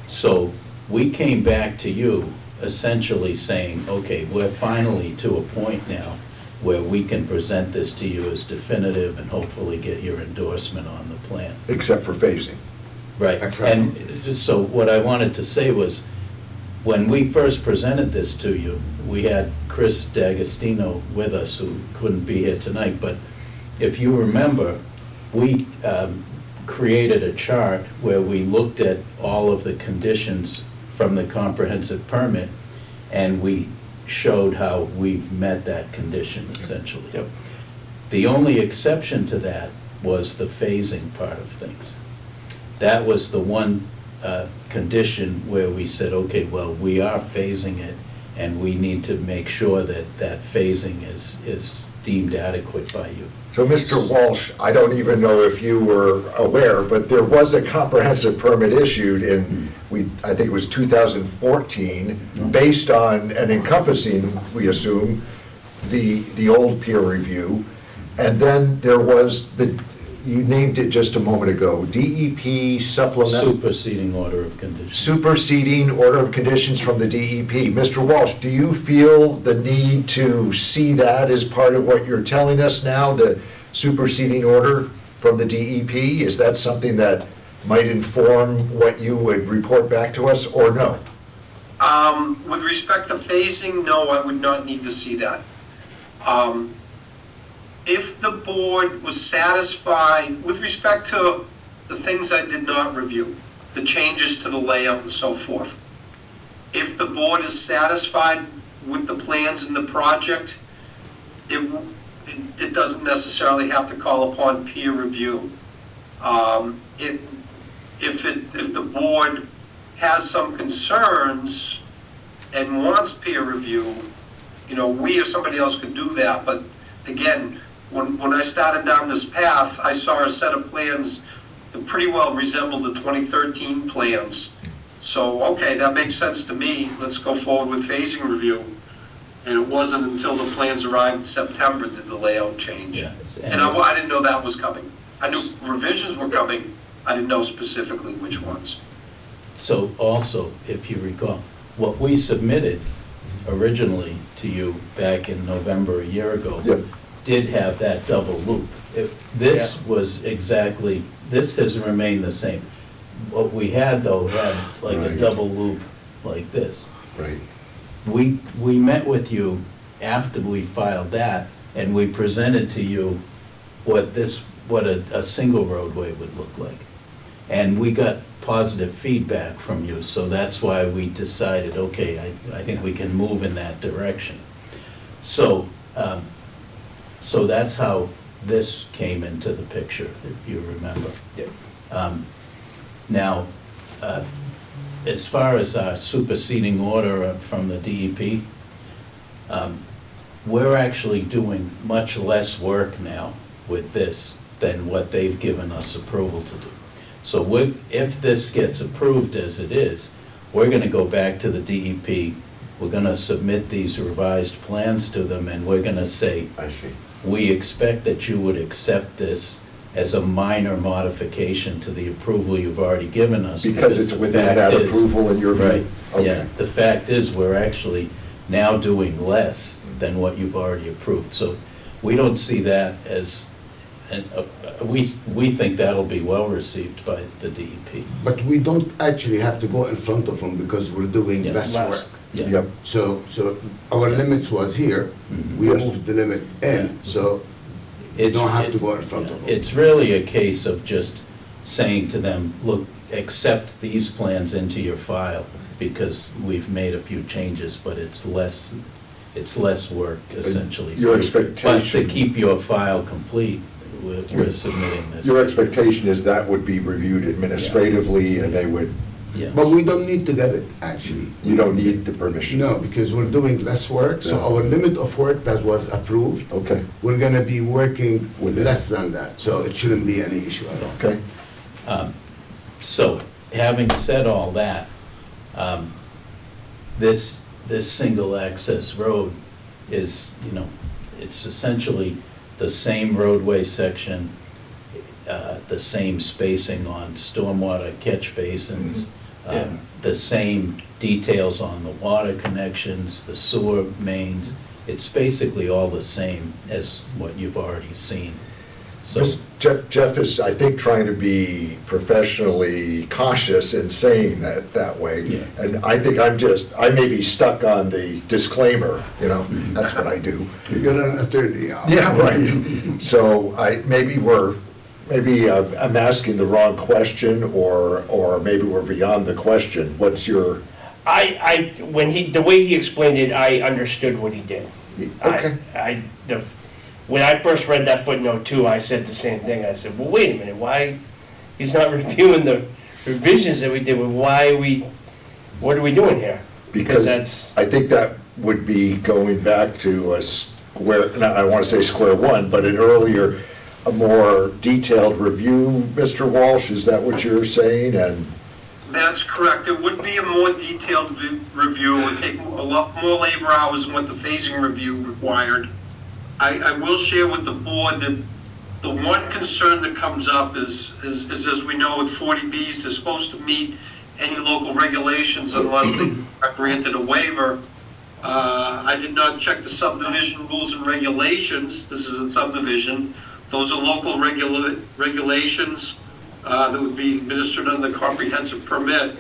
So we came back to you essentially saying, okay, we're finally to a point now where we can present this to you as definitive and hopefully get your endorsement on the plan. Except for phasing. Right, Except and for- so what I wanted to say was, when we first presented this to you, we had Chris D'Agostino with us, who couldn't be here tonight, but if you remember, we created a chart where we looked at all of the conditions from the comprehensive permit, and we showed how we've met that condition essentially. Yep. The only exception to that was the phasing part of things. That was the one condition where we said, okay, well, we are phasing it, and we need to make sure that that phasing is deemed adequate by you. So, Mr. Walsh, I don't even know if you were aware, but there was a comprehensive permit issued in, I think it was 2014, based on and encompassing, we assume, the old peer review. And then there was you named it just a moment ago, DEP supplement. Superseding order of conditions. Superseding order of conditions from the DEP. Mr. Walsh, do you feel the need to see that as part of what you're telling us now, the superseding order from the DEP? Is that something that might inform what you would report back to us, or no? With respect to phasing, no, I would not need to see that. If the board was satisfied, with respect to the things I did not review, the changes to the layout and so forth, if the board is satisfied with the plans in the project, it doesn't necessarily have to call upon peer review. If the board has some concerns and wants peer review, we or somebody else could do that, but again, when I started down this path, I saw a set of plans that pretty well resembled the 2013 plans. So, okay, that makes sense to me. Let's go forward with phasing review. And it wasn't until the plans arrived in September did the layout change. Yeah. And I didn't know that was coming. I knew revisions were coming. I didn't know specifically which ones. So also, if you recall, what we submitted originally to you back in November a year ago Yep. did have that double loop. This was exactly, this has remained the same. What we had though had like a Right. double loop like this. Right. We met with you after we filed that, and we presented to you what a single roadway would look like. And we got positive feedback from you, so that's why we decided, okay, I think we can move in that direction. So, so that's how this came into the picture, if you remember. Yep. Now, as far as our superseding order from the DEP, we're actually doing much less work now with this than what they've given us approval to do. So if this gets approved as it is, we're gonna go back to the DEP, we're gonna submit these revised plans to them, and we're gonna say, I see. we expect that you would accept this as a minor modification to the approval you've already given us. Because it's the within fact that is- approval in your view? Right, yeah. Okay. The fact is, we're actually now doing less than what you've already approved. So we don't see that as, we think that'll be well received by the DEP. But we don't actually have to go in front of them because we're doing Yeah. less Less. work. Yeah. Yep. So our limits was here, we Yes. moved the limit in, so you It's- don't have to go in front of them. It's really a case of just saying to them, look, accept these plans into your file, because we've made a few changes, but it's less work essentially. Your But to expectation, keep your file complete, we're submitting this. your expectation is that would be reviewed administratively and they would Yes. But we don't need to get it, actually. You don't need the permission? No, because we're doing less work, so Yeah. our limit of work that was approved, Okay, we're gonna be working with With it. less than that, so it shouldn't be any issue at all. okay. So, having said all that, this single access road is, it's essentially the same roadway section, the same spacing on stormwater catch basins, Yeah. the same details on the water connections, the sewer mains. It's basically all the same as what you've already seen. So, Jeff is, I think, trying to be professionally cautious in saying that way. Yeah. And I think I may be stuck on the disclaimer, that's what I do. You're an attorney. Yeah, right. So maybe I'm asking the wrong question, or maybe we're beyond the question. What's your, The way he explained it, I understood what he did. okay, When I first read that footnote too, I said the same thing. I said, well, wait a minute, why, he's not reviewing the revisions that we did, what are we doing here? because that's, I think that would be going back to I want to say square one, but an earlier, a more detailed review, Mr. Walsh, is that what you're saying? And That's correct. It would be a more detailed review. It would take a lot more labor hours than what the phasing review required. I will share with the board that the one concern that comes up is as we know with 40Bs, they're supposed to meet any local regulations unless they are granted a waiver. I did not check the subdivision rules and regulations. This is a subdivision. Those are local regulations that would be administered under the comprehensive permit.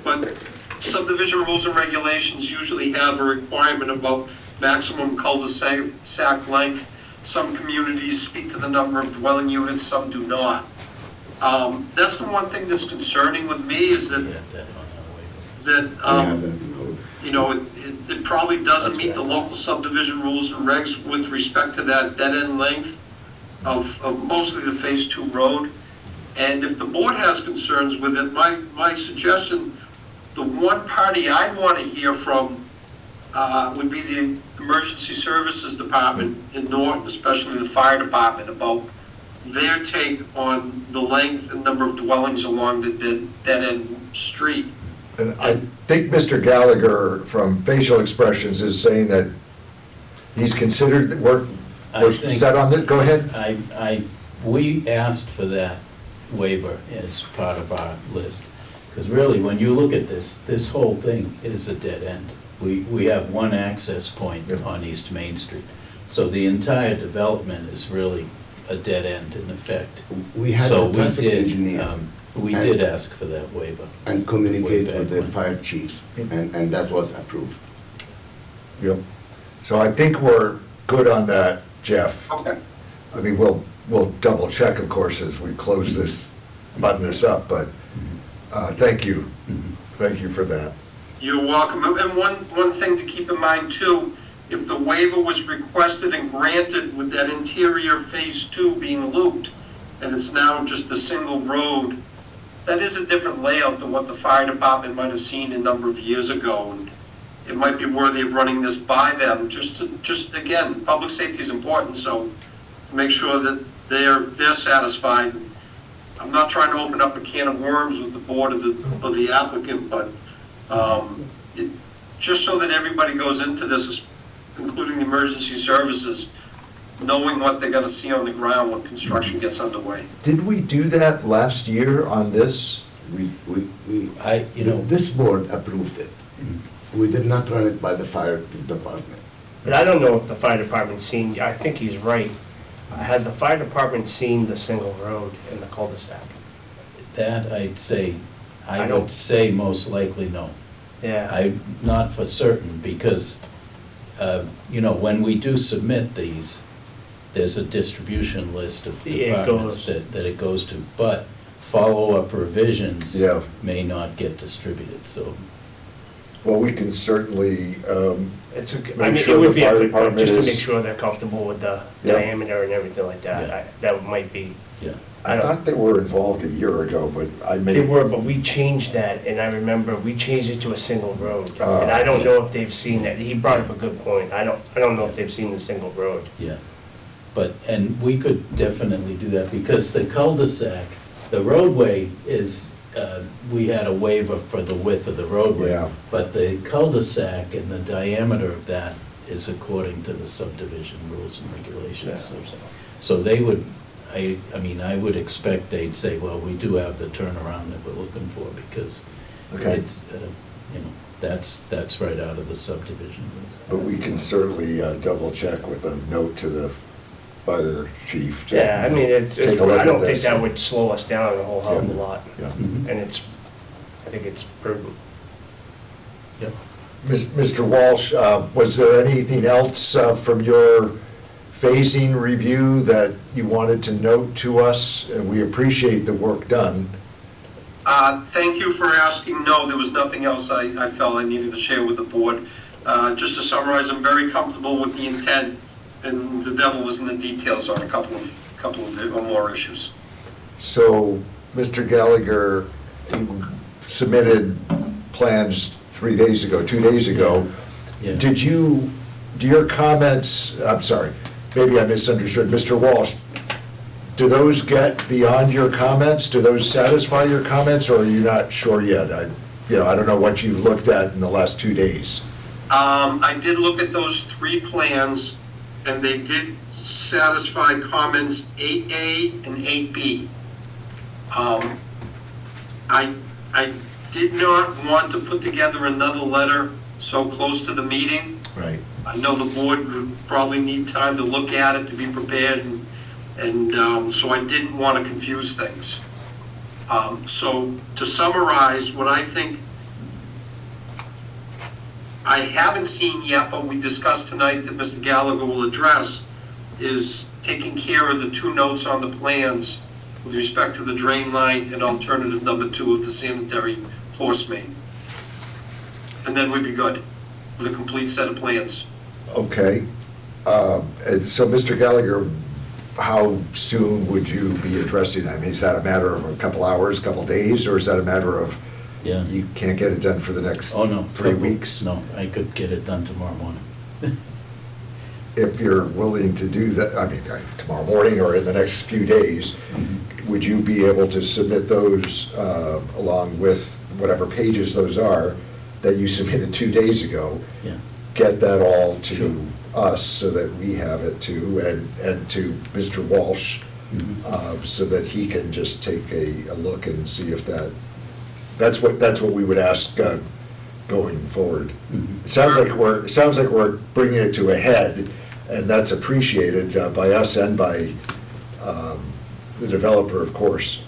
But subdivision rules and regulations usually have a requirement about maximum cul-de-sac length. Some communities speak to the number of dwelling units, some do not. That's the one thing that's concerning with me is that, we had that on our waiver. it probably doesn't meet the local subdivision rules and regs with respect to that dead-end length of mostly the Phase 2 road. And if the board has concerns with it, my suggestion, the one party I'd want to hear from would be the Emergency Services Department in Norton, especially the fire department, about their take on the length and number of dwellings along the dead-end street. And I think Mr. Gallagher, from facial expressions, is saying that he's considered, we're set on this, go ahead. We asked for that waiver as part of our list. Because really, when you look at this whole thing is a dead end. We have one access point on East Main Street. So the entire development is really a dead end in effect. We had So the traffic engineer we did ask for that waiver. and communicate Way with the back when. fire chief, and that was approved. Yep. So I think we're good on that, Jeff. Okay. I mean, we'll double check, of course, as we close this, button this up, but thank you. Thank you for that. You're welcome. And one thing to keep in mind too, if the waiver was requested and granted with that interior Phase 2 being looped, and it's now just a single road, that is a different layout than what the fire department might have seen a number of years ago. And it might be worthy of running this by them, just again, public safety is important, so make sure that they're satisfied. I'm not trying to open up a can of worms with the board of the applicant, but just so that everybody goes into this, including the emergency services, knowing what they're gonna see on the ground when construction gets underway. Did we do that last year on this? This board approved it. We did not run it by the fire department. but I don't know if the fire department's seen, I think he's right. Has the fire department seen the single road in the cul-de-sac? That I'd say, I I don't- would say most likely no. Yeah. I'm not for certain, because, when we do submit these, there's a distribution list of Yeah, it departments goes. that it goes to, but follow-up revisions Yeah. may not get distributed, so. Well, we can certainly, It's a, I Make mean, it sure would the be, fire a- department just to is- make sure they're comfortable with the Yeah. diameter and everything like that. Yeah. That might be Yeah. I thought they were involved a year ago, but I may. They were, but we changed that, and I remember we changed it to a single road. Ah. And I don't know if they've seen that. He brought up a good point. I don't know if they've seen the single road. Yeah, but, and we could definitely do that, because the cul-de-sac, the roadway is, we had a waiver for the width of the roadway. Yeah. But the cul-de-sac and the diameter of that is according to the subdivision rules and regulations. So they would, I mean, I would expect they'd say, well, we do have the turnaround that we're looking for, because Okay. it's, you know, that's right out of the subdivision rules. But we can certainly double check with a note to the fire chief. to Yeah, I mean, take a look I at don't think this. that would slow us down a whole hell of a Yeah. lot. Yeah. Mhm. And I think it's prudent. Yep. Mr. Walsh, was there anything else from your phasing review that you wanted to note to us? And we appreciate the work done. Thank you for asking. No, there was nothing else I felt I needed to share with the board. Just to summarize, I'm very comfortable with the intent, and the devil was in the details on a couple of or more issues. So, Mr. Gallagher you submitted plans 3 days ago, 2 days ago. Yeah. Do your comments, I'm sorry, maybe I misunderstood, Mr. Walsh, do those get beyond your comments? Do those satisfy your comments, or are you not sure yet? I don't know what you've looked at in the last 2 days. I did look at those 3 plans, and they did satisfy comments 8A and 8B. I did not want to put together another letter so close to the meeting. Right. I know the board would probably need time to look at it, to be prepared, and so I didn't want to confuse things. So to summarize, what I think I haven't seen yet, but we discussed tonight that Mr. Gallagher will address, is taking care of the 2 notes on the plans with respect to the drain line and alternative number 2 of the sanitary force main. And then we'd be good with a complete set of plans. Okay. And so, Mr. Gallagher, how soon would you be addressing them? Is that a matter of a couple hours, couple days, or is that a matter of Yeah. you can't get it done for the next Oh, no. 3 weeks? No, I could get it done tomorrow morning. If you're willing to do that, I mean, tomorrow morning or in the next few days, would you be able to submit those along with whatever pages those are that you submitted 2 days ago? Yeah. Get that all Sure. to us so that we have it too, and to Mr. Walsh, so that he can just take a look and see if that's what we would ask going forward. Mhm. It sounds like we're bringing it to a head, and that's appreciated by us and by the developer, of course.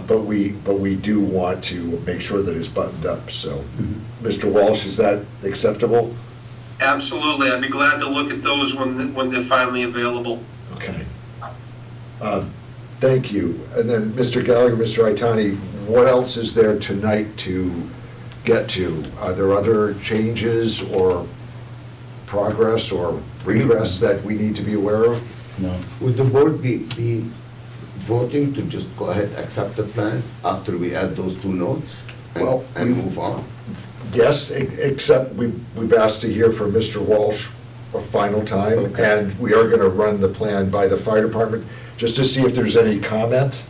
But we do want to make sure that it's buttoned up, so. Mr. Walsh, is that acceptable? Absolutely, I'd be glad to look at those when they're finally available. Okay. Thank you. And then, Mr. Gallagher, Mr. Itani, what else is there tonight to get to? Are there other changes or progress or regress that we need to be aware of? No. Would the board be voting to just go ahead, accept the plans after we add those 2 notes Well, and move on? Yes, except we've asked to hear from Mr. Walsh a final time, Okay. and we are going to run the plan by the fire department, just to see if there's any comment.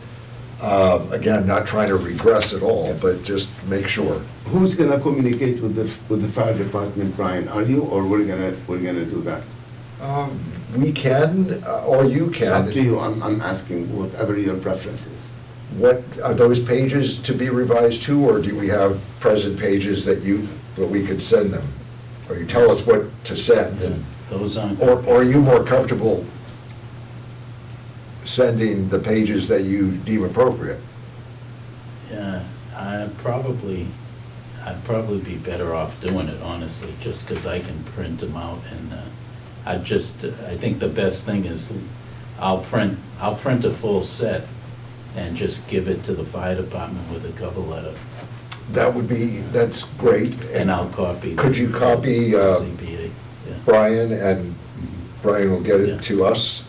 Again, not trying to regress at all, but just make sure. Who's gonna communicate with the fire department, Brian? Are you, or we're gonna do that? We can, or you can. It's up to you, I'm asking whatever your preference is. What, are those pages to be revised too, or do we have present pages that we could send them? Or you tell us what to Yeah, send? those aren't. Or are you more comfortable sending the pages that you deem appropriate? Yeah, I'd probably be better off doing it, honestly, just because I can print them out, and I think the best thing is I'll print a full set and just give it to the fire department with a cover letter, That's great. and I'll copy. Could you copy ZBA, yeah. Brian, and Mhm. Brian will get Yeah. it to us?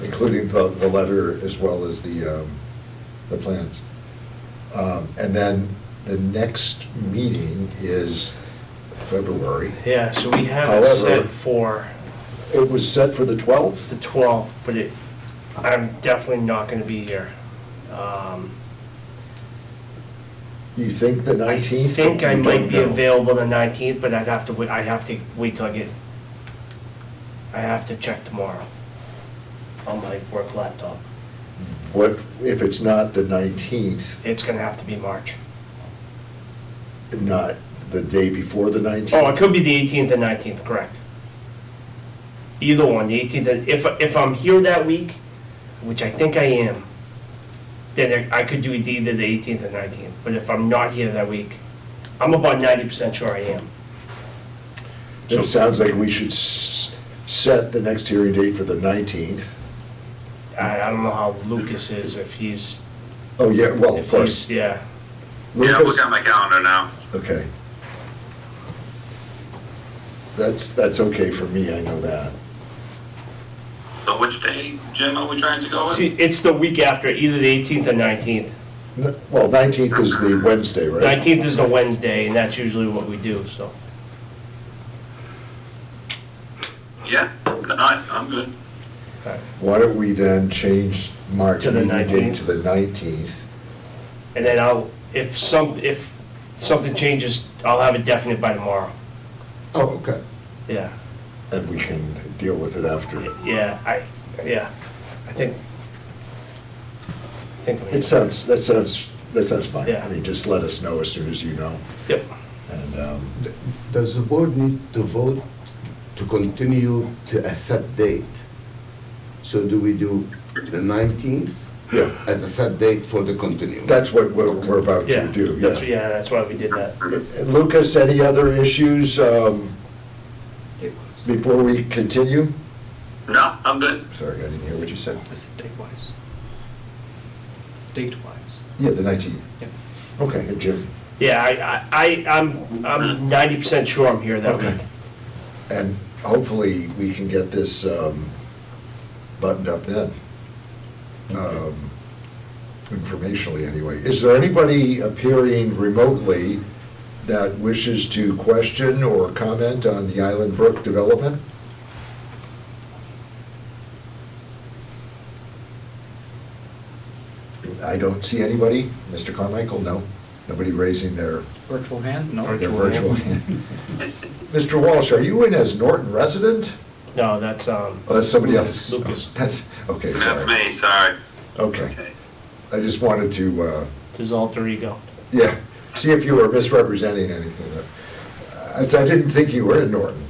including the letter as well as the plans. And then the next meeting is February. Yeah, so we have it However- set for It was set for the 12th? the 12th, but I'm definitely not gonna be here. You think the 19th? I think I You don't might be know. available the 19th, but I'd have to wait till I have to check tomorrow on my work laptop. What, if it's not the 19th, It's gonna have to be March. not the day before the 19th? Oh, it could be the 18th and 19th, correct. Either one, the 18th, if I'm here that week, which I think I am, then I could do it either the 18th or 19th. But if I'm not here that week, I'm about 90% sure I am. It sounds like we should set the next hearing date for the 19th. I don't know how Lucas is, if he's, Oh, yeah, well, of if course. he's, yeah. Yeah, I'm Lucas? looking at my calendar now. Okay. That's okay for me, I know that. So which day, Jim, are we trying to go with? See, it's the week after, either the 18th or 19th. Well, 19th is the Wednesday, right? 19th is the Wednesday, and that's usually what we do, so. Yeah, I'm good. Why don't we then change March To the meeting date 19th. to the 19th? And then if something changes, I'll have it definite by tomorrow. Oh, okay. Yeah, And we can deal with it after. yeah, I think. That sounds fine. Yeah. I mean, just let us know as soon as you know. Yep. And, Does the board need to vote to continue to a set date? So do we do the 19th yeah, as a set date for the continuance? that's what we're about Yeah, to do, that's why we did that. And Lucas, any other issues before we continue? No, I'm good. Sorry, I didn't hear what you said. I said date-wise. Date-wise. Yeah, the 19th. Yep. Okay, and Jim? Yeah, I'm 90% sure I'm here that Okay. week. And hopefully, we can get this buttoned up then. Informationally, anyway. Is there anybody appearing remotely that wishes to question or comment on the Island Brook development? I don't see anybody. Mr. Carmichael, no? Nobody raising their Virtual hand? No. virtual hand. Mr. Walsh, are you in as Norton resident? No, that's, Oh, that's somebody else. Lucas. That's, okay, That's sorry. me, sorry. Okay. Okay. I just wanted to, it's his alter ego. yeah, see if you were misrepresenting anything. I didn't think you were in Norton.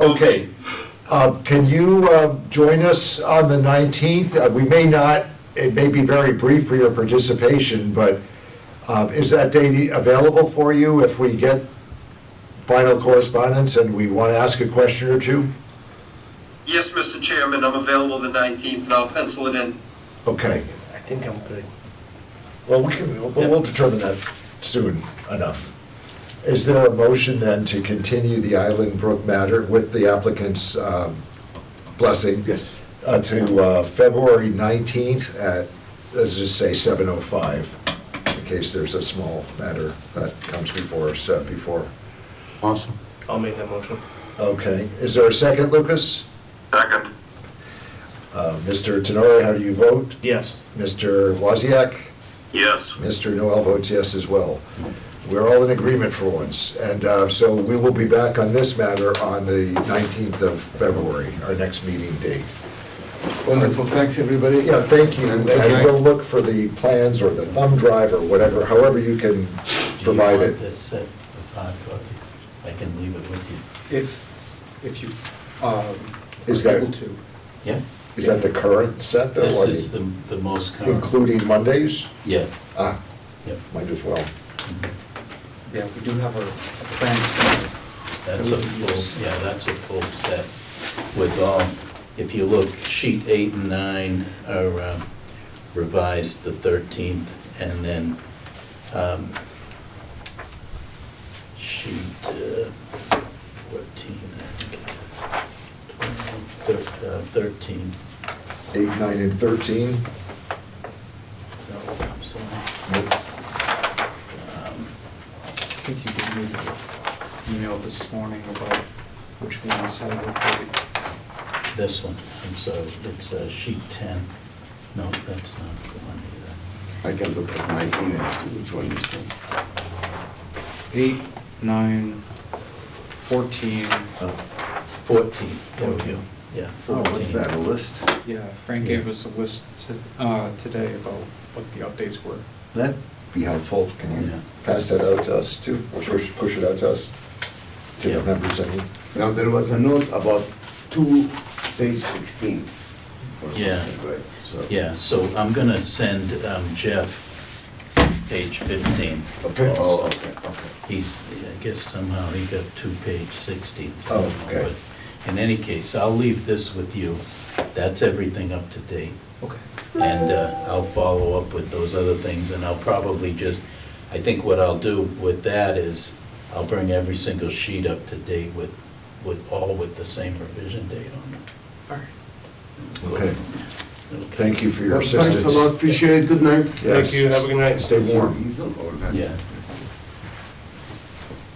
Okay. Can you join us on the 19th? We may not, it may be very brief for your participation, but is that date available for you if we get final correspondence and we want to ask a question or two? Yes, Mr. Chairman, I'm available the 19th, and I'll pencil it in. Okay. I think I'm good. Well, we'll determine that soon enough. Is there a motion then to continue the Island Brook matter with the applicant's blessing? Yes. To February 19th at, let's just say 7:05, in case there's a small matter that comes before us, before. Awesome. I'll make that motion. Okay, is there a second, Lucas? Second. Mr. Tenori, how do you vote? Yes. Mr. Wozniak? Yes. Mr. Noel votes yes as well. We're all in agreement for once. And so we will be back on this matter on the 19th of February, our next meeting date. Wonderful, thanks, everybody. Yeah, thank you. And And good night. we'll look for the plans or the thumb drive or whatever, however you can provide Do you it. want this set of hard copies? I can leave it with you. If you Is are that- able to. Yeah? Is that the current set though? This or is the most current. Including Mondays? Yeah, Ah, yeah. might as well. Yeah, we do have a plan schedule. That's a full, yeah, that's a full set with all, if you look, sheet 8 and 9 are revised the 13th, and then sheet 14, I think, 13 13. 8, 9, and 13. I'm sorry. I think you gave me the email this morning about which ones had a date. This one, I'm sorry, it's sheet 10. No, that's not the one either. I can look at my email, see which one you sent. 8, 9, 14. 14, there we go. Yeah, 14. A list? Yeah, Frank gave us a list today about what the updates were. That'd be helpful. Can you Yeah. pass that out to us too? Or push it out to us? To the Yeah. members, I mean? Now, there was a note about 2 page 16s or Yeah. something, right? So- Yeah, so I'm gonna send Jeff page 15. Okay, oh, okay, okay. He's, I guess somehow he got 2-page 16s. Oh, okay. But in any case, I'll leave this with you. That's everything up to date. Okay. And I'll follow up with those other things, and I'll probably just, I think what I'll do with that is, I'll bring every single sheet up to date with the same revision date on them. Okay. Thank you for your Thanks assistance. a lot, appreciate it, good night. Thank you, have a good night. Stay warm. Easel or that's- Yeah.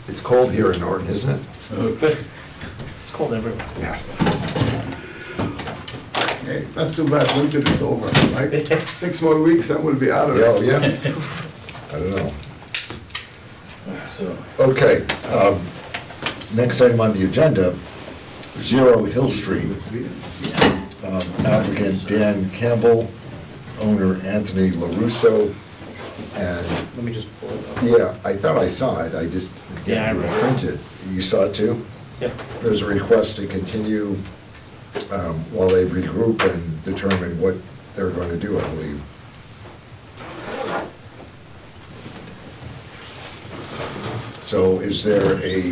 It's cold here in Norton, isn't it? It's cold everywhere. Yeah. Hey, not too bad, winter is over, right? 6 more weeks and we'll be out of it. Oh, yeah? I don't know. So, Okay, next item on the agenda, 0 Hill Street. yeah. Applicant Dan Campbell, owner Anthony LaRusso, and, Let me just pull it up. yeah, I thought I saw it, I just Yeah, I didn't read it. print it. You saw it too? Yep. There's a request to continue while they regroup and determine what they're going to do, I believe. So is there a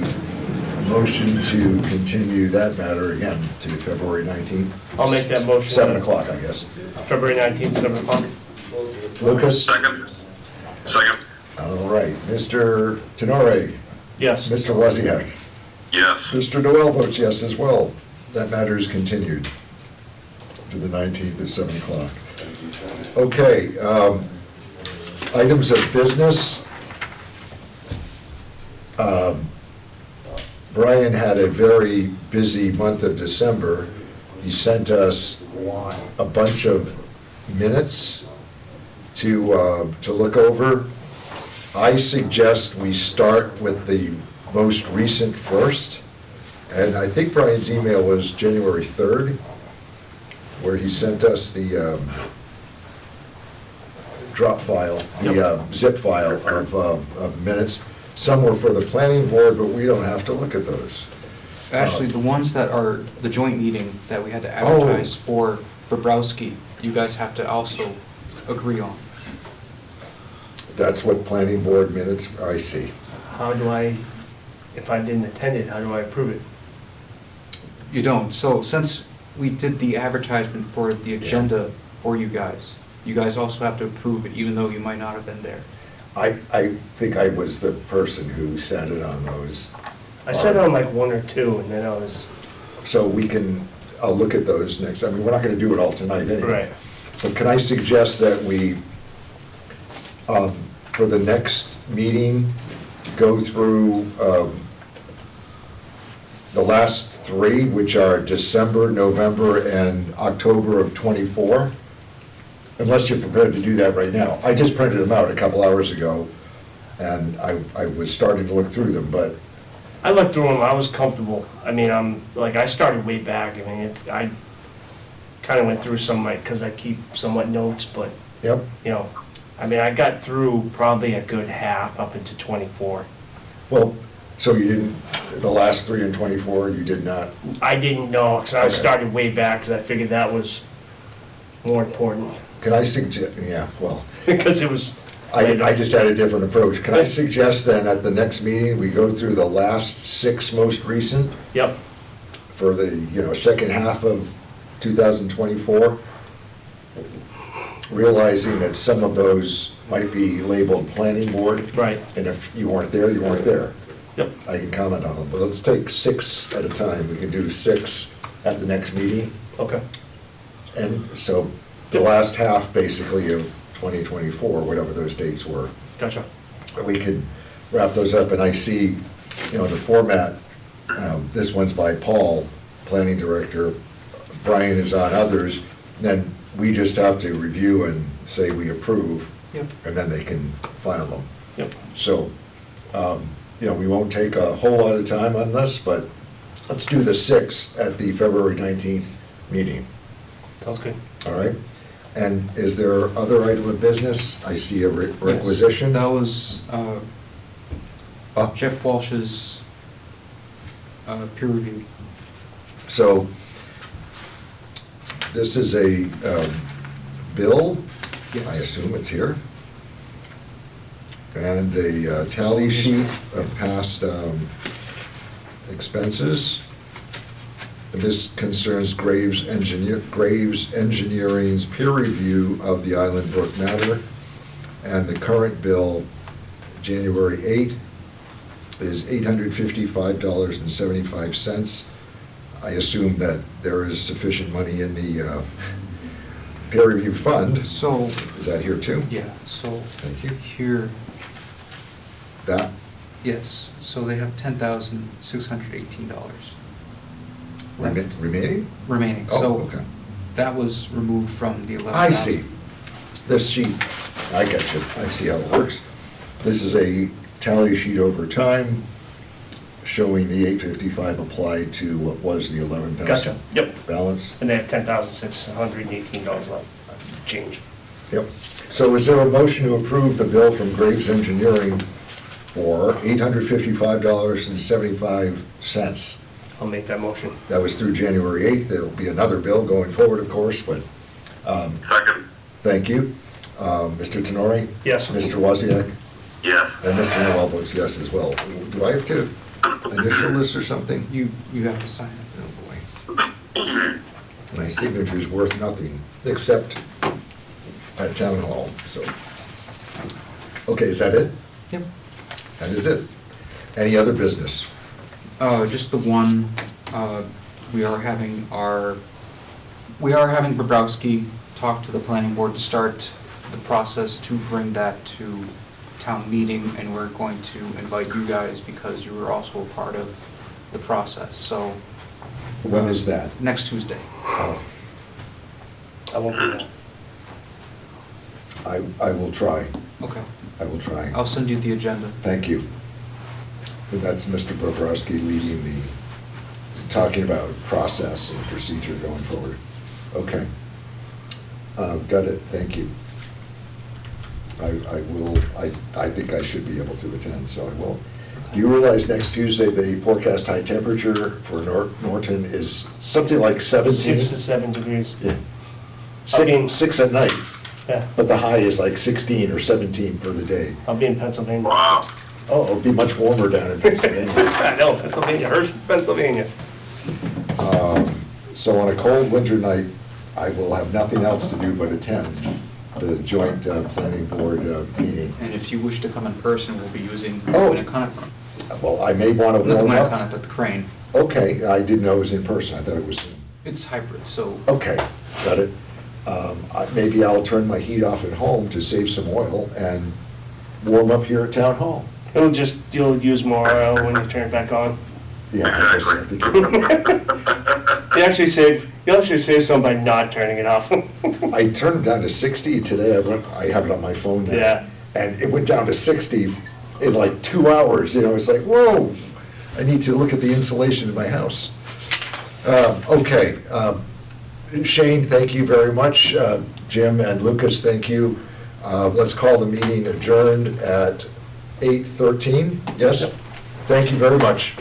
motion to continue that matter again to February 19th? I'll make that motion. 7 o'clock, I guess. February 19th, 7 o'clock. Lucas? Second. Second. All right, Mr. Tenore, Yes. Mr. Wozniak, Yes. Mr. Noel votes yes as well. That matter is continued to the 19th at 7 o'clock. Okay, items of business. Brian had a very busy month of December. He sent us a bunch of minutes to look over. I suggest we start with the most recent first. And I think Brian's email was January 3rd, where he sent us the drop file, the zip file of minutes. Some were for the planning board, but we don't have to look at those. Actually, the ones that are the joint meeting that we had to Oh. advertise for Bobrowski, you guys have to also agree on. That's what planning board minutes, I see. How do I, if I didn't attend it, how do I approve it? You don't. So since we did the advertisement for the agenda for you guys also have to approve it, even though you might not have been there. I think I was the person who sent it on those. I sent on like 1 or 2, and then I was, So I'll look at those next, I mean, we're not gonna do it all tonight anyway. right. So can I suggest that we, for the next meeting, go through the last 3, which are December, November, and October of '24? Unless you're prepared to do that right now. I just printed them out a couple hours ago, and I was starting to look through them, but, I looked through them, I was comfortable. I mean, I started way back, I mean, I kind of went through some, because I keep somewhat notes, but, yep. you know, I mean, I got through probably a good half up into 24. Well, so you didn't, the last 3 and '24, you did not? I didn't know, because I Okay. started way back, because I figured that was more important, Can I suggest, yeah, well, because it was, I just had a different approach. Can I suggest then at the next meeting, we go through the last 6 most recent yep, for the, second half of 2024? Realizing that some of those might be labeled planning board. right, And if you weren't there, you weren't there. yep, I can comment on them, but let's take 6 at a time. We can do 6 at the next meeting. okay. And so the last half, basically, of 2024, whatever those dates were, Gotcha. we could wrap those up. And I see, the format, this one's by Paul, Planning Director, Brian is on others, then we just have to review and say we approve, Yep. and then they can file them. Yep. So, we won't take a whole lot of time on this, but let's do the 6th at the February 19th meeting, Sounds good. all right? And is there other item of business? I see a Yes, requisition. that was Oh, Jeff Walsh's peer review. So, this is a bill, Yes. I assume it's here, and a tally sheet of past expenses. And this concerns Graves Engineering's peer review of the Island Brook matter, and the current bill, January 8th, is $855.75. I assume that there is sufficient money in the peer review fund. So, Is that here too? yeah, so Thank you. here, That, yes, so they have $10,618 remaining? remaining. Oh, So okay. that was removed from the 11,000. I see. This sheet, I get you. I see how it works. This is a tally sheet over time showing the 855 applied to what was the 11,000. Gotcha. Yep. Balance. And they have $10,618 left. Change. Yep. So is there a motion to approve the bill from Graves Engineering for $855.75? I'll make that motion. That was through January 8th. There'll be another bill going forward, of course, but Second. thank you. Mr. Tenori? Yes. Mr. Wozniak? Yes. And Mr. Noel votes yes as well. Do I have to initial this or something? You have to sign it. Oh, boy. My signature's worth nothing, except at town hall, so. Okay, is that it? Yep. That is it. Any other business? Just the one, we are having Bobrowski talk to the planning board to start the process to bring that to town meeting, and we're going to invite you guys because you were also a part of the process, so. When is that? Next Tuesday. Oh, I won't be there. I will try. Okay. I will try. I'll send you the agenda. Thank you. And that's Mr. Bobrowski leading talking about process and procedure going forward. Okay. Got it, thank you. I think I should be able to attend, so I will. Do you realize next Tuesday, the forecast high temperature for Norton is something like 17? 6 to 7 degrees. Yeah. I mean- Six at night, Yeah. but the high is like 16 or 17 for the day. I'll be in Pennsylvania. Wow. Oh, it'll be much warmer down in Pennsylvania. I know, Pennsylvania, Hershey, Pennsylvania. So on a cold winter night, I will have nothing else to do but attend the joint planning board meeting. And if you wish to come in person, we'll be using Oh. Winnicott. Well, I may want to Not the warm up. Winnicott, but the Crane. Okay, I didn't know it was in person, I thought it was, It's hybrid, so. okay, got it. Maybe I'll turn my heat off at home to save some oil and warm up here at town hall. You'll use more oil when you turn it back on. Yeah, I guess, I think you're right. You'll actually save some by not turning it off. I turned it down to 60 today, I have it on my phone now. Yeah. And it went down to 60 in like 2 hours, it's like, whoa, I need to look at the insulation in my house. Okay, Shane, thank you very much. Jim and Lucas, thank you. Let's call the meeting adjourned at 8:13, yes? Thank you very much.